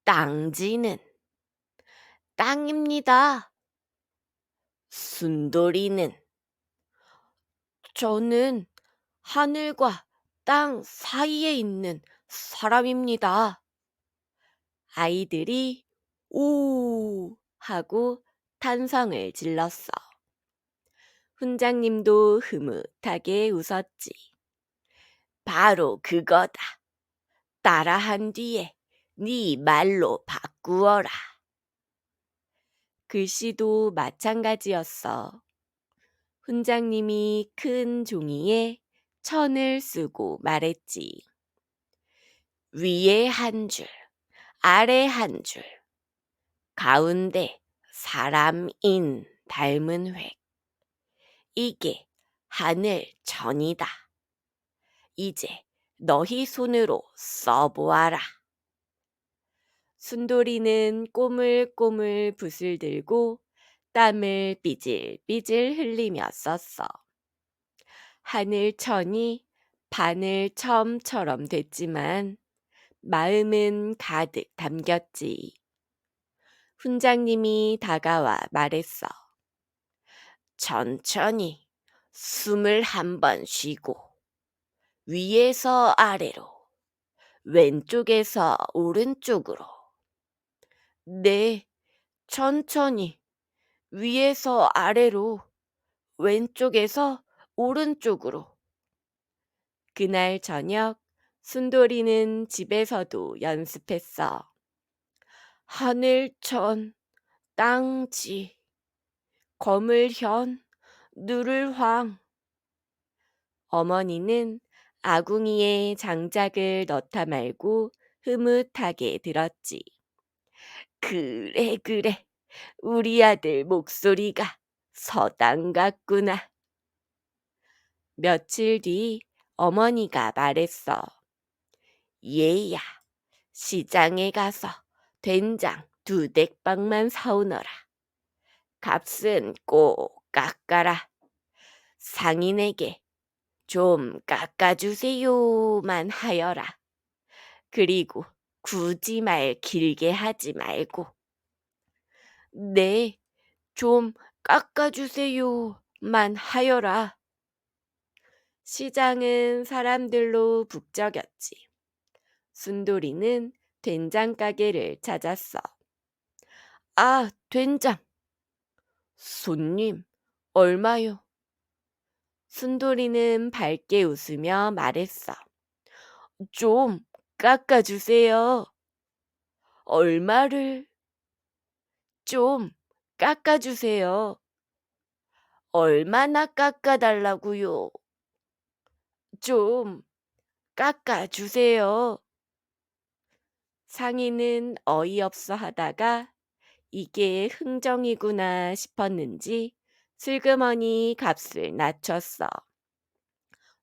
땅지는 땅입니다. 순돌이는 저는 하늘과 땅 사이에 있는 사람입니다. 아이들이 오 하고 탄성을 질렀어. 훈장님도 흐뭇하게 웃었지. 바로 그거다. 따라한 뒤에 네 말로 바꾸어라. 글씨도 마찬가지였어. 훈장님이 큰 종이에 천을 쓰고 말했지. 위에 한 줄, 아래 한 줄, 가운데 사람인 닮은 획. 이게 하늘 천이다. 이제 너희 손으로 써보아라. 순돌이는 꼬물꼬물 붓을 들고 땀을 삐질삐질 흘리며 썼어. 하늘천이 바늘첨처럼 됐지만 마음은 가득 담겼지. 훈장님이 다가와 말했어. 천천히 숨을 한 번 쉬고 위에서 아래로, 왼쪽에서 오른쪽으로. 네, 천천히 위에서 아래로, 왼쪽에서 오른쪽으로. 그날 저녁 순돌이는 집에서도 연습했어. 하늘천, 땅지, 거물현, 누를황. 어머니는 아궁이에 장작을 넣다 말고 흐뭇하게 들었지. 그래, 그래. 우리 아들 목소리가 서당 같구나. 며칠 뒤 어머니가 말했어. 얘야, 시장에 가서 된장 2댁빵만 사오너라. 값은 꼭 깎아라. 상인에게 좀 깎아주세요만 하여라. 그리고 굳이 말 길게 하지 말고. 네, 좀 깎아주세요만 하여라. 시장은 사람들로 북적였지. 순돌이는 된장 가게를 찾았어. 아, 된장. 손님, 얼마요? 순돌이는 밝게 웃으며 말했어. 좀 깎아주세요. 얼마를? 좀 깎아주세요. 얼마나 깎아달라고요? 좀 깎아주세요. 상인은 어이없어 하다가 이게 흥정이구나 싶었는지 슬그머니 값을 낮췄어.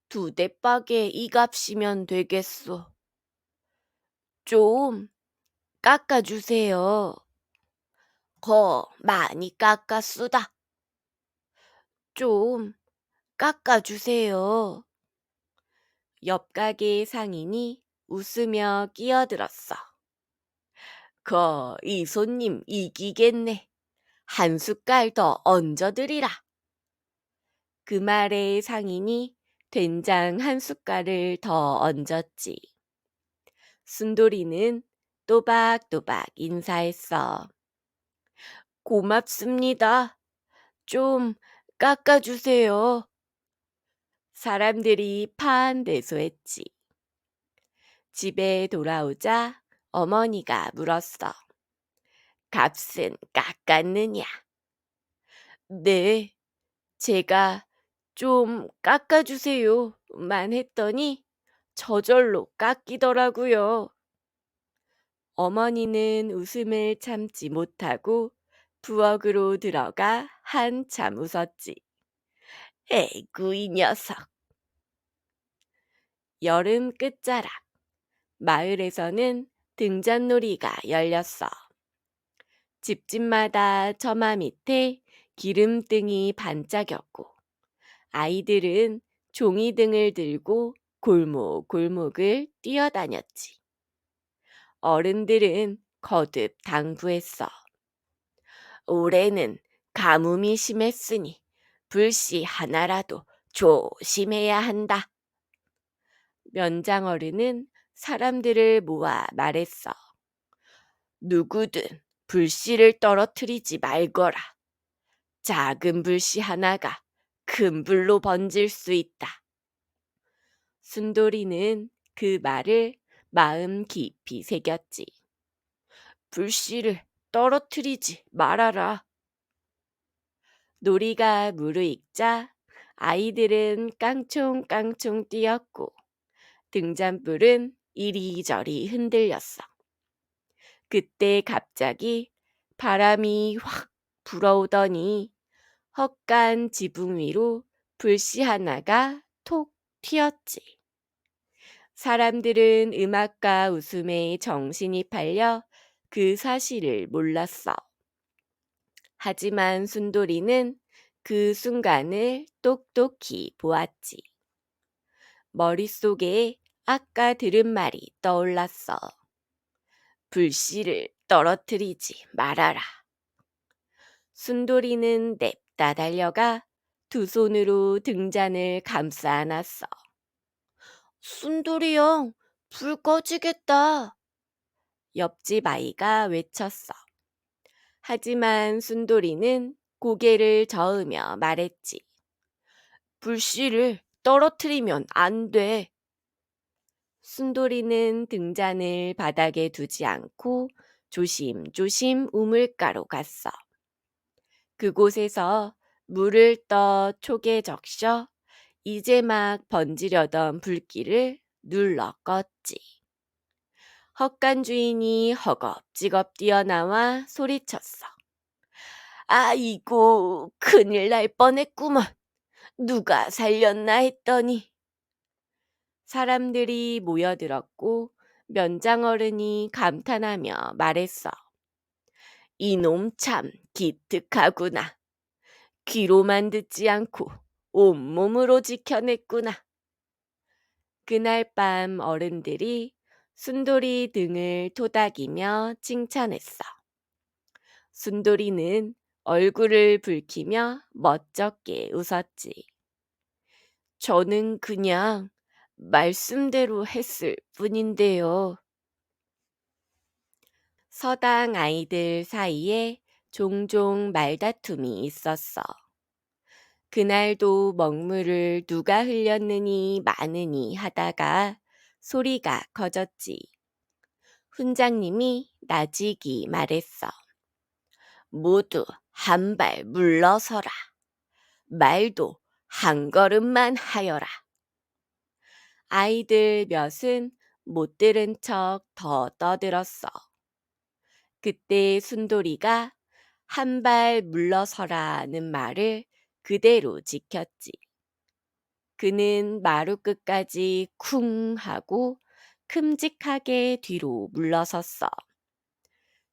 2대 박에 이 값이면 되겠소. 좀 깎아주세요. 거 많이 깎았수다. 좀 깎아주세요. 옆 가게 상인이 웃으며 끼어들었어. 이 손님 이기겠네. 한 숟갈 더 얹어드리라. 그 말에 상인이 된장 한 숟갈을 더 얹었지. 순돌이는 또박또박 인사했어. 고맙습니다. 좀 깎아주세요. 사람들이 파한대소했지. 집에 돌아오자 어머니가 물었어. 값은 깎았느냐? 네, 제가 좀 깎아주세요만 했더니 저절로 깎이더라고요. 어머니는 웃음을 참지 못하고 부엌으로 들어가 한참 웃었지. 에이구 이 녀석. 여름 끝자락. 마을에서는 등잔놀이가 열렸어. 집집마다 처마 밑에 기름등이 반짝였고 아이들은 종이등을 들고 골목골목을 뛰어다녔지. 어른들은 거듭 당부했어. 올해는 가뭄이 심했으니 불씨 하나라도 조심해야 한다. 면장어른은 사람들을 모아 말했어. 누구든 불씨를 떨어뜨리지 말거라. 작은 불씨 하나가 큰 불로 번질 수 있다. 순돌이는 그 말을 마음 깊이 새겼지. 불씨를 떨어뜨리지 말아라. 놀이가 무르익자 아이들은 깡총깡총 뛰었고 등잔불은 이리저리 흔들렸어. 그때 갑자기 바람이 확 불어오더니 헛간 지붕 위로 불씨 하나가 톡 튀었지. 사람들은 음악과 웃음에 정신이 팔려 그 사실을 몰랐어. 하지만 순돌이는 그 순간을 똑똑히 보았지. 머릿속에 아까 들은 말이 떠올랐어. 불씨를 떨어뜨리지 말아라. 순돌이는 냅다 달려가 두 손으로 등잔을 감싸 안았어. 순돌이 형, 불 꺼지겠다. 옆집 아이가 외쳤어. 하지만 순돌이는 고개를 저으며 말했지. 불씨를 떨어뜨리면 안 돼. 순돌이는 등잔을 바닥에 두지 않고 조심조심 우물가로 갔어. 그곳에서 물을 떠 촉에 적셔 이제 막 번지려던 불길을 눌러 껐지. 헛간 주인이 허겁지겁 뛰어나와 소리쳤어. 아이고, 큰일 날 뻔했구먼. 누가 살렸나 했더니. 사람들이 모여들었고 면장어른이 감탄하며 말했어. 이놈 참 기특하구나. 귀로만 듣지 않고 온몸으로 지켜냈구나. 그날 밤 어른들이 순돌이 등을 토닥이며 칭찬했어. 순돌이는 얼굴을 붉히며 멋쩍게 웃었지. 저는 그냥 말씀대로 했을 뿐인데요. 서당 아이들 사이에 종종 말다툼이 있었어. 그날도 먹물을 누가 흘렸느니 마느니 하다가 소리가 커졌지. 훈장님이 나지기 말했어. 모두 한 발 물러서라. 말도 한 걸음만 하여라. 아이들 몇은 못 들은 척 더 떠들었어. 그때 순돌이가 한 발 물러서라는 말을 그대로 지켰지. 그는 마루 끝까지 쿵 하고 큼직하게 뒤로 물러섰어.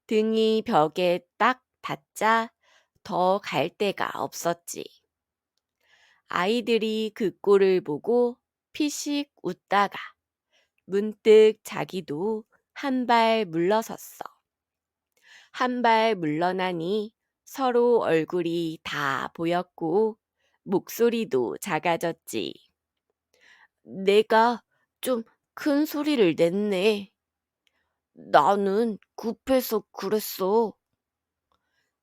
등이 벽에 딱 닿자 더 갈 데가 없었지. 아이들이 그 꼴을 보고 피식 웃다가 문득 자기도 한 발 물러섰어. 한 발 물러나니 서로 얼굴이 다 보였고 목소리도 작아졌지. 내가 좀 큰 소리를 냈네. 나는 급해서 그랬어.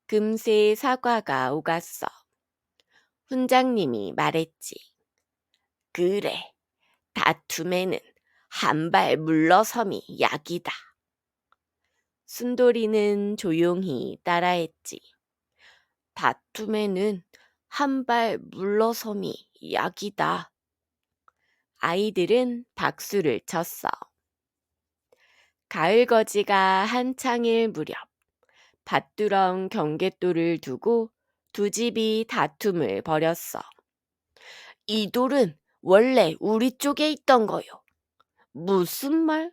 금세 사과가 오갔어. 훈장님이 말했지. 그래, 다툼에는 한 발 물러섬이 약이다. 순돌이는 조용히 따라했지. 다툼에는 한 발 물러섬이 약이다. 아이들은 박수를 쳤어. 가을거지가 한창일 무렵 밭두렁 경계돌을 두고 두 집이 다툼을 벌였어. 이 돌은 원래 우리 쪽에 있던 거요. 무슨 말?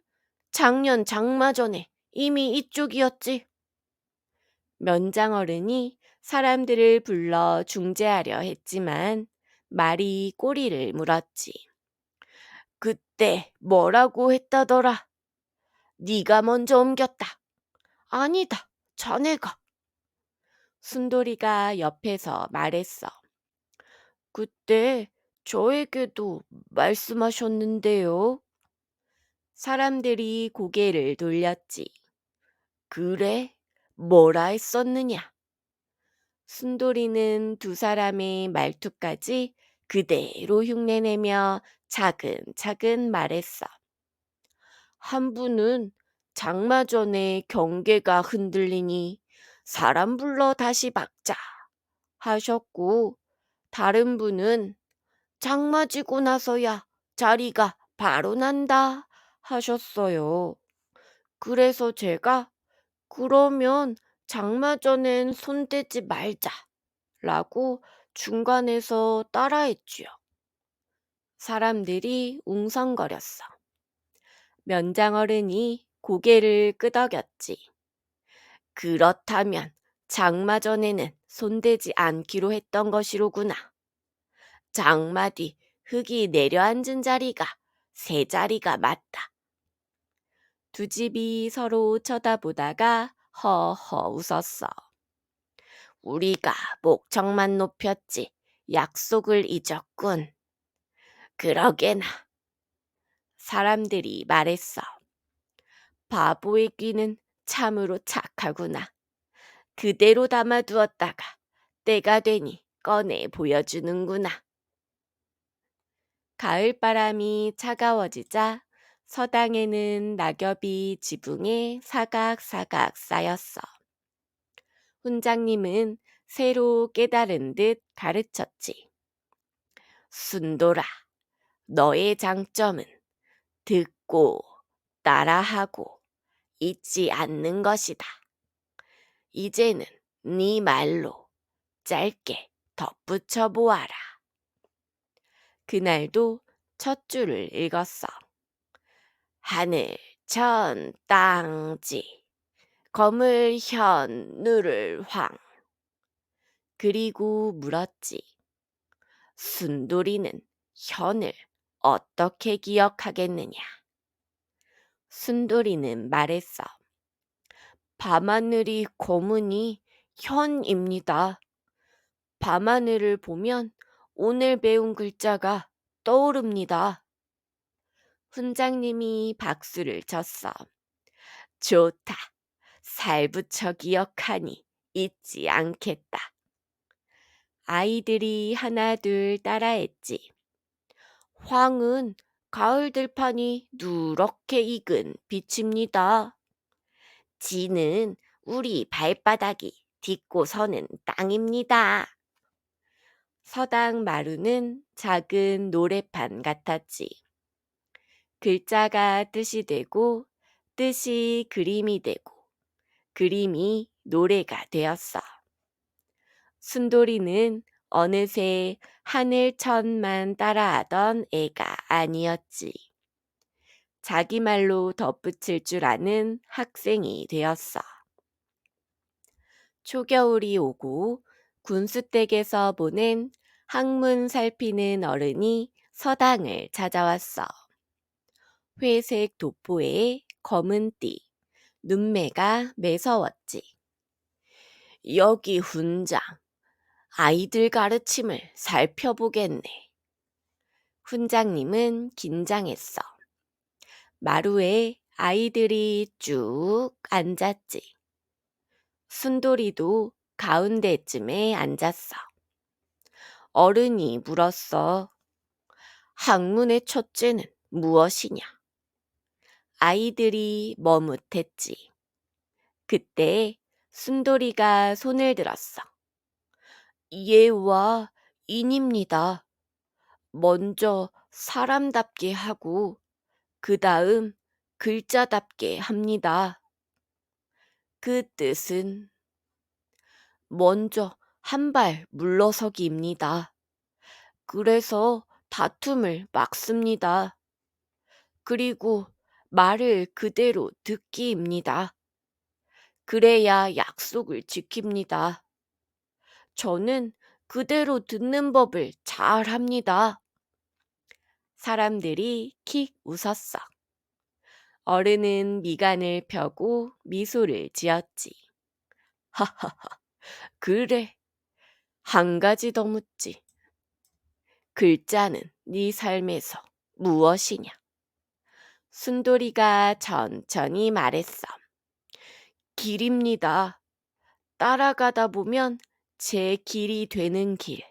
작년 장마 전에 이미 이쪽이었지. 면장어른이 사람들을 불러 중재하려 했지만 말이 꼬리를 물었지. 그때 뭐라고 했다더라? 네가 먼저 옮겼다. 아니다, 자네가. 순돌이가 옆에서 말했어. 그때 저에게도 말씀하셨는데요. 사람들이 고개를 돌렸지. 그래? 뭐라 했었느냐? 순돌이는 두 사람의 말투까지 그대로 흉내내며 차근차근 말했어. 한 분은 장마 전에 경계가 흔들리니 사람 불러 다시 박자 하셨고, 다른 분은 장마 지고 나서야 자리가 바로 난다 하셨어요. 그래서 제가 그러면 장마 전엔 손대지 말자라고 중간에서 따라했지요. 사람들이 웅성거렸어. 면장어른이 고개를 끄덕였지. 그렇다면 장마 전에는 손대지 않기로 했던 것이로구나. 장마 뒤 흙이 내려앉은 자리가 새 자리가 맞다. 두 집이 서로 쳐다보다가 허허 웃었어. 우리가 목청만 높였지 약속을 잊었군. 그러게나. 사람들이 말했어. 바보의 귀는 참으로 착하구나. 그대로 담아두었다가 때가 되니 꺼내 보여주는구나. 가을바람이 차가워지자 서당에는 낙엽이 지붕에 사각사각 쌓였어. 훈장님은 새로 깨달은 듯 가르쳤지. 순돌아, 너의 장점은 듣고 따라하고 잊지 않는 것이다. 이제는 네 말로 짧게 덧붙여 보아라. 그날도 첫 줄을 읽었어. 하늘, 천, 땅지, 검을 현, 누를 황. 그리고 물었지. 순돌이는 현을 어떻게 기억하겠느냐? 순돌이는 말했어. 밤하늘이 검으니 현입니다. 밤하늘을 보면 오늘 배운 글자가 떠오릅니다. 훈장님이 박수를 쳤어. 좋다. 살붙여 기억하니 잊지 않겠다. 아이들이 하나둘 따라했지. 황은 가을 들판이 누렇게 익은 빛입니다. 지는 우리 발바닥이 딛고 서는 땅입니다. 서당 마루는 작은 노래판 같았지. 글자가 뜻이 되고 뜻이 그림이 되고 그림이 노래가 되었어. 순돌이는 어느새 하늘천만 따라하던 애가 아니었지. 자기 말로 덧붙일 줄 아는 학생이 되었어. 초겨울이 오고 군수댁에서 보낸 학문 살피는 어른이 서당을 찾아왔어. 회색 도포에 검은 띠, 눈매가 매서웠지. 여기 훈장, 아이들 가르침을 살펴보겠네. 훈장님은 긴장했어. 마루에 아이들이 쭉 앉았지. 순돌이도 가운데쯤에 앉았어. 어른이 물었어. 학문의 첫째는 무엇이냐? 아이들이 머뭇했지. 그때 순돌이가 손을 들었어. 예와 인입니다. 먼저 사람답게 하고 그 다음 글자답게 합니다. 그 뜻은 먼저 한 발 물러서기입니다. 그래서 다툼을 막습니다. 그리고 말을 그대로 듣기입니다. 그래야 약속을 지킵니다. 저는 그대로 듣는 법을 잘 합니다. 사람들이 킥 웃었어. 어른은 미간을 펴고 미소를 지었지. 하하하, 그래. 한 가지 더 묻지. 글자는 네 삶에서 무엇이냐? 순돌이가 천천히 말했어. 길입니다. 따라가다 보면 제 길이 되는 길.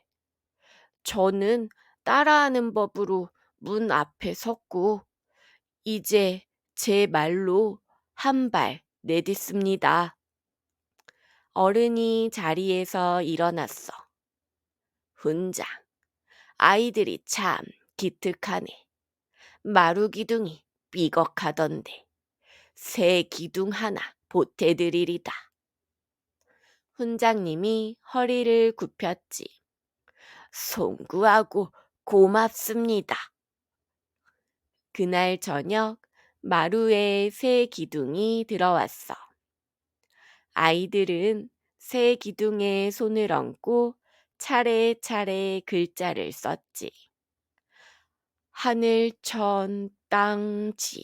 저는 따라하는 법으로 문 앞에 섰고 이제 제 말로 한 발 내딛습니다. 어른이 자리에서 일어났어. 훈장, 아이들이 참 기특하네. 마루 기둥이 삐걱하던데 새 기둥 하나 보태드리리다. 훈장님이 허리를 굽혔지. 송구하고 고맙습니다. 그날 저녁 마루에 새 기둥이 들어왔어. 아이들은 새 기둥에 손을 얹고 차례차례 글자를 썼지. 하늘, 천, 땅, 지.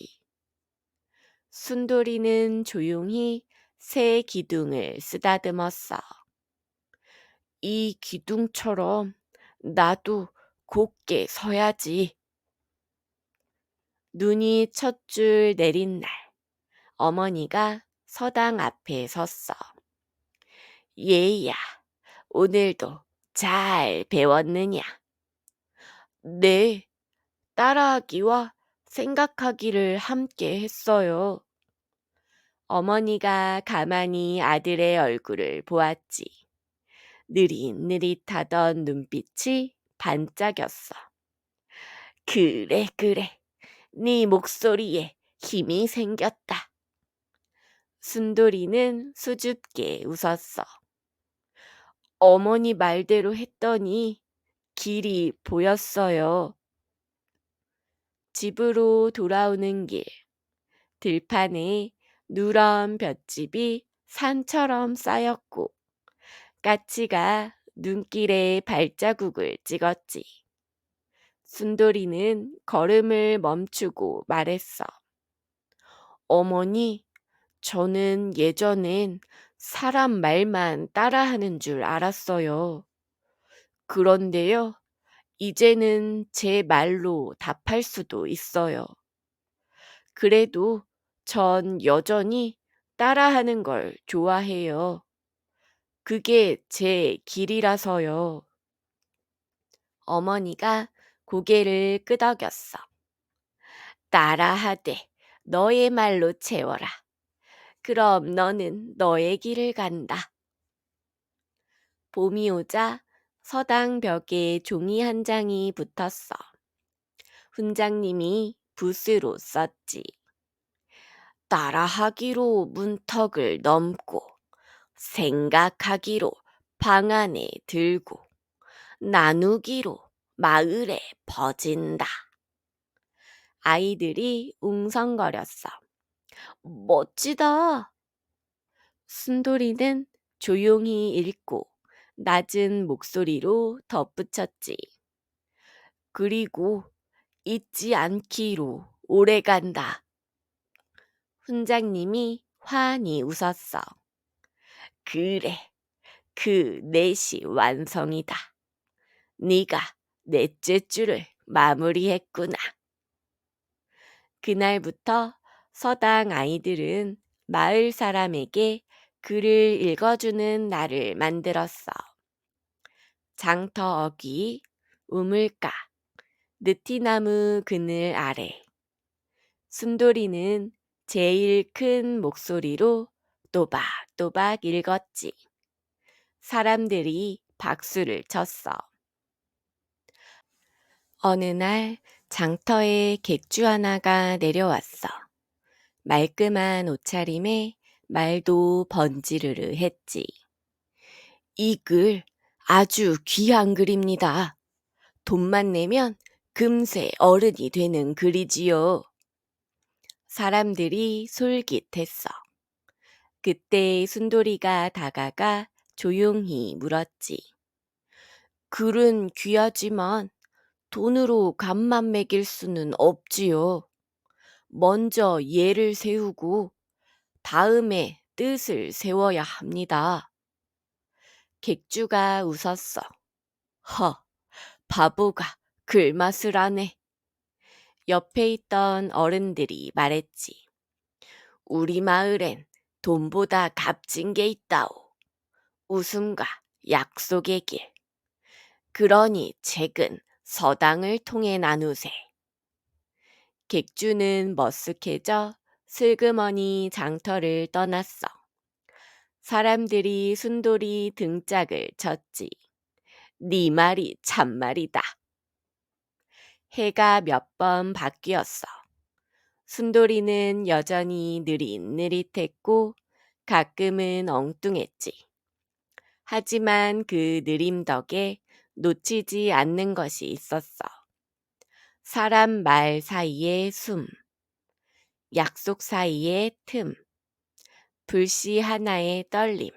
순돌이는 조용히 새 기둥을 쓰다듬었어. 이 기둥처럼 나도 곧게 서야지. 눈이 첫 줄 내린 날, 어머니가 서당 앞에 섰어. 얘야, 오늘도 잘 배웠느냐? 네, 따라하기와 생각하기를 함께 했어요. 어머니가 가만히 아들의 얼굴을 보았지. 느릿느릿하던 눈빛이 반짝였어. 그래, 그래. 네 목소리에 힘이 생겼다. 순돌이는 수줍게 웃었어. 어머니 말대로 했더니 길이 보였어요. 집으로 돌아오는 길, 들판에 누런 볏짚이 산처럼 쌓였고 까치가 눈길에 발자국을 찍었지. 순돌이는 걸음을 멈추고 말했어. 어머니, 저는 예전엔 사람 말만 따라하는 줄 알았어요. 그런데요, 이제는 제 말로 답할 수도 있어요. 그래도 전 여전히 따라하는 걸 좋아해요. 그게 제 길이라서요. 어머니가 고개를 끄덕였어. 따라하되 너의 말로 채워라. 그럼 너는 너의 길을 간다. 봄이 오자 서당 벽에 종이 한 장이 붙었어. 훈장님이 붓으로 썼지. 따라하기로 문턱을 넘고 생각하기로 방 안에 들고 나누기로 마을에 퍼진다. 아이들이 웅성거렸어. 멋지다. 순돌이는 조용히 읽고 낮은 목소리로 덧붙였지. 그리고 잊지 않기로 오래간다. 훈장님이 환히 웃었어. 그래, 그 넷이 완성이다. 네가 넷째 줄을 마무리했구나. 그날부터 서당 아이들은 마을 사람에게 글을 읽어주는 날을 만들었어. 장터 어귀, 우물가, 느티나무 그늘 아래. 순돌이는 제일 큰 목소리로 또박또박 읽었지. 사람들이 박수를 쳤어. 어느 날 장터에 객주 하나가 내려왔어. 말끔한 옷차림에 말도 번지르르 했지. 이 글 아주 귀한 글입니다. 돈만 내면 금세 어른이 되는 글이지요. 사람들이 솔깃했어. 그때 순돌이가 다가가 조용히 물었지. 글은 귀하지만 돈으로 값만 매길 수는 없지요. 먼저 예를 세우고 다음에 뜻을 세워야 합니다. 객주가 웃었어. 허, 바보가 글맛을 아네. 옆에 있던 어른들이 말했지. 우리 마을엔 돈보다 값진 게 있다오. 웃음과 약속의 길. 그러니 책은 서당을 통해 나누세. 객주는 머쓱해져 슬그머니 장터를 떠났어. 사람들이 순돌이 등짝을 쳤지. 네 말이 참말이다. 해가 몇 번 바뀌었어. 순돌이는 여전히 느릿느릿했고 가끔은 엉뚱했지. 하지만 그 느림 덕에 놓치지 않는 것이 있었어. 사람 말 사이의 숨, 약속 사이의 틈, 불씨 하나의 떨림.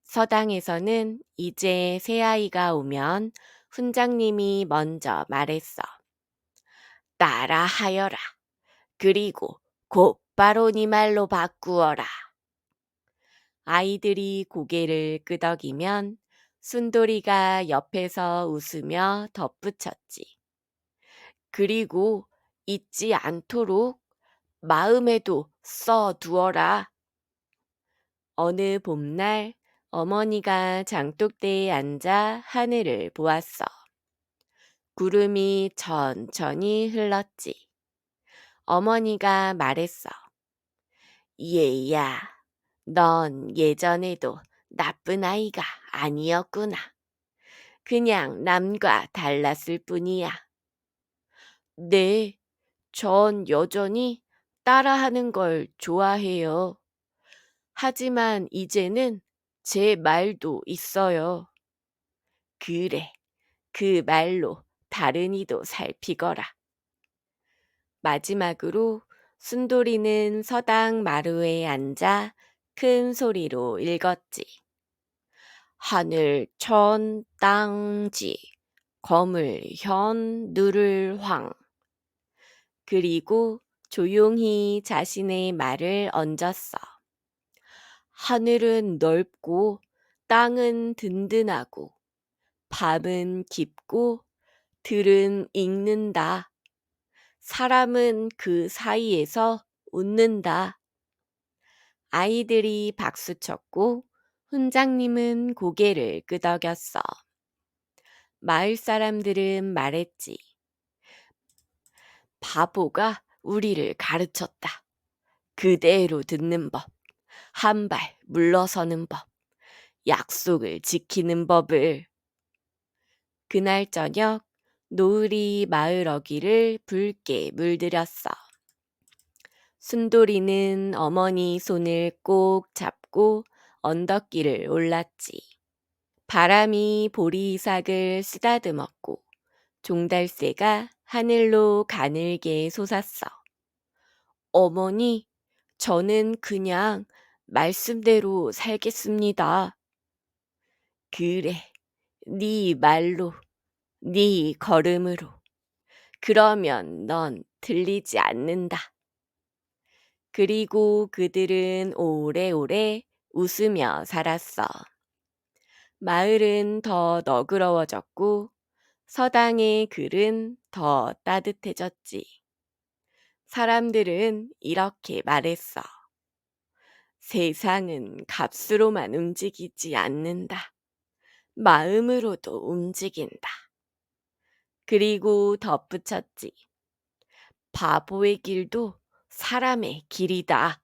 서당에서는 이제 새아이가 오면 훈장님이 먼저 말했어. 따라하여라. 그리고 곧바로 네 말로 바꾸어라. 아이들이 고개를 끄덕이면 순돌이가 옆에서 웃으며 덧붙였지. 그리고 잊지 않도록 마음에도 써두어라. 어느 봄날 어머니가 장독대에 앉아 하늘을 보았어. 구름이 천천히 흘렀지. 어머니가 말했어. 얘야, 넌 예전에도 나쁜 아이가 아니었구나. 그냥 남과 달랐을 뿐이야. 네, 전 여전히 따라하는 걸 좋아해요. 하지만 이제는 제 말도 있어요. 그래, 그 말로 다른 이도 살피거라. 마지막으로 순돌이는 서당 마루에 앉아 큰 소리로 읽었지. 하늘 천 땅지 거물 현 누를 황. 그리고 조용히 자신의 말을 얹었어. 하늘은 넓고 땅은 든든하고 밤은 깊고 들은 읽는다. 사람은 그 사이에서 웃는다. 아이들이 박수쳤고 훈장님은 고개를 끄덕였어. 마을 사람들은 말했지. 바보가 우리를 가르쳤다. 그대로 듣는 법, 한 발 물러서는 법, 약속을 지키는 법을. 그날 저녁 노을이 마을 어귀를 붉게 물들였어. 순돌이는 어머니 손을 꼭 잡고 언덕길을 올랐지. 바람이 보리삭을 쓰다듬었고 종달새가 하늘로 가늘게 솟았어. 어머니, 저는 그냥 말씀대로 살겠습니다. 그래, 네 말로, 네 걸음으로. 그러면 넌 들리지 않는다. 그리고 그들은 오래오래 웃으며 살았어. 마을은 더 너그러워졌고 서당의 글은 더 따뜻해졌지. 사람들은 이렇게 말했어. 세상은 값으로만 움직이지 않는다. 마음으로도 움직인다. 그리고 덧붙였지. 바보의 길도 사람의 길이다.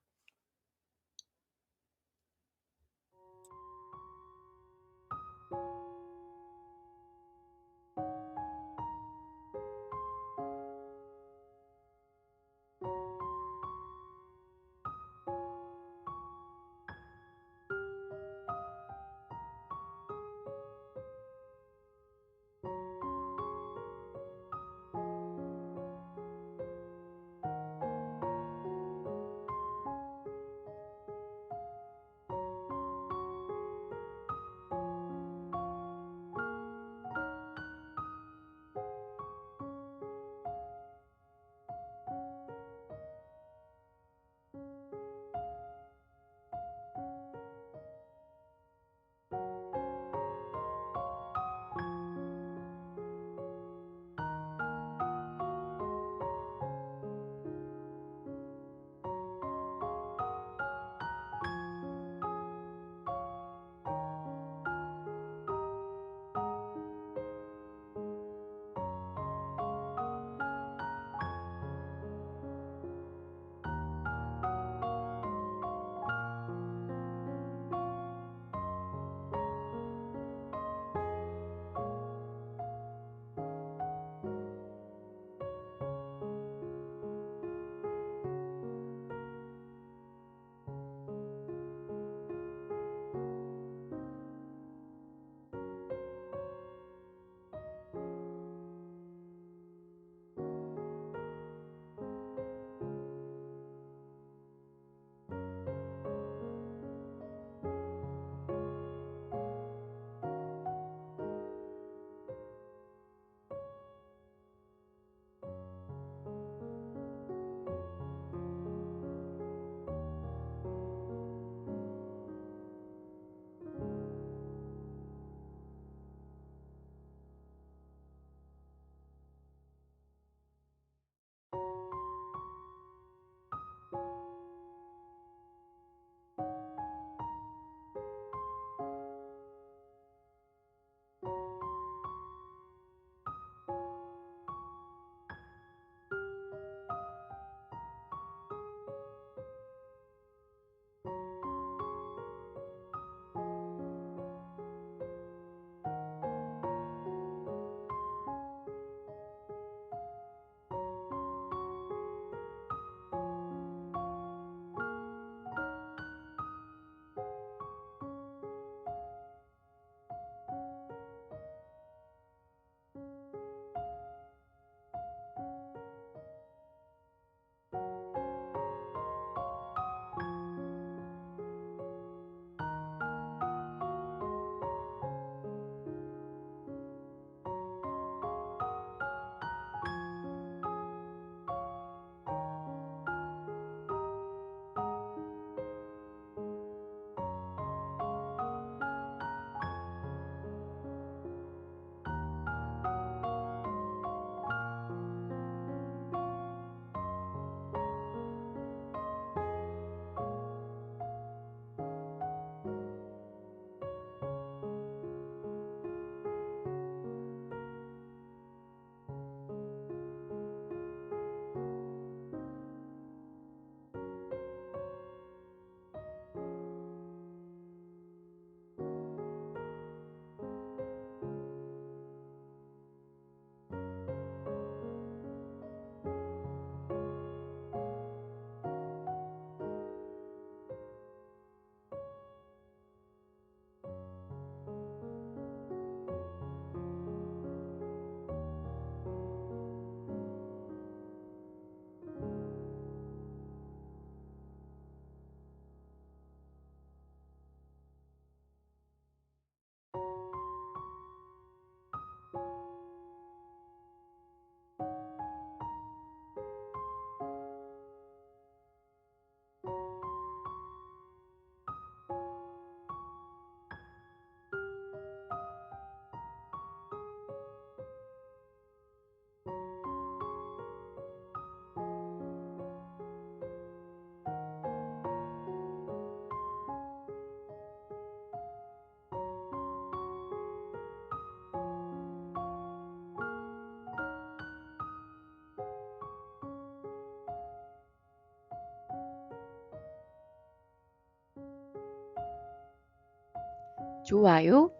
좋아요,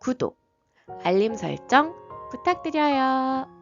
구독, 알림 설정 부탁드려요.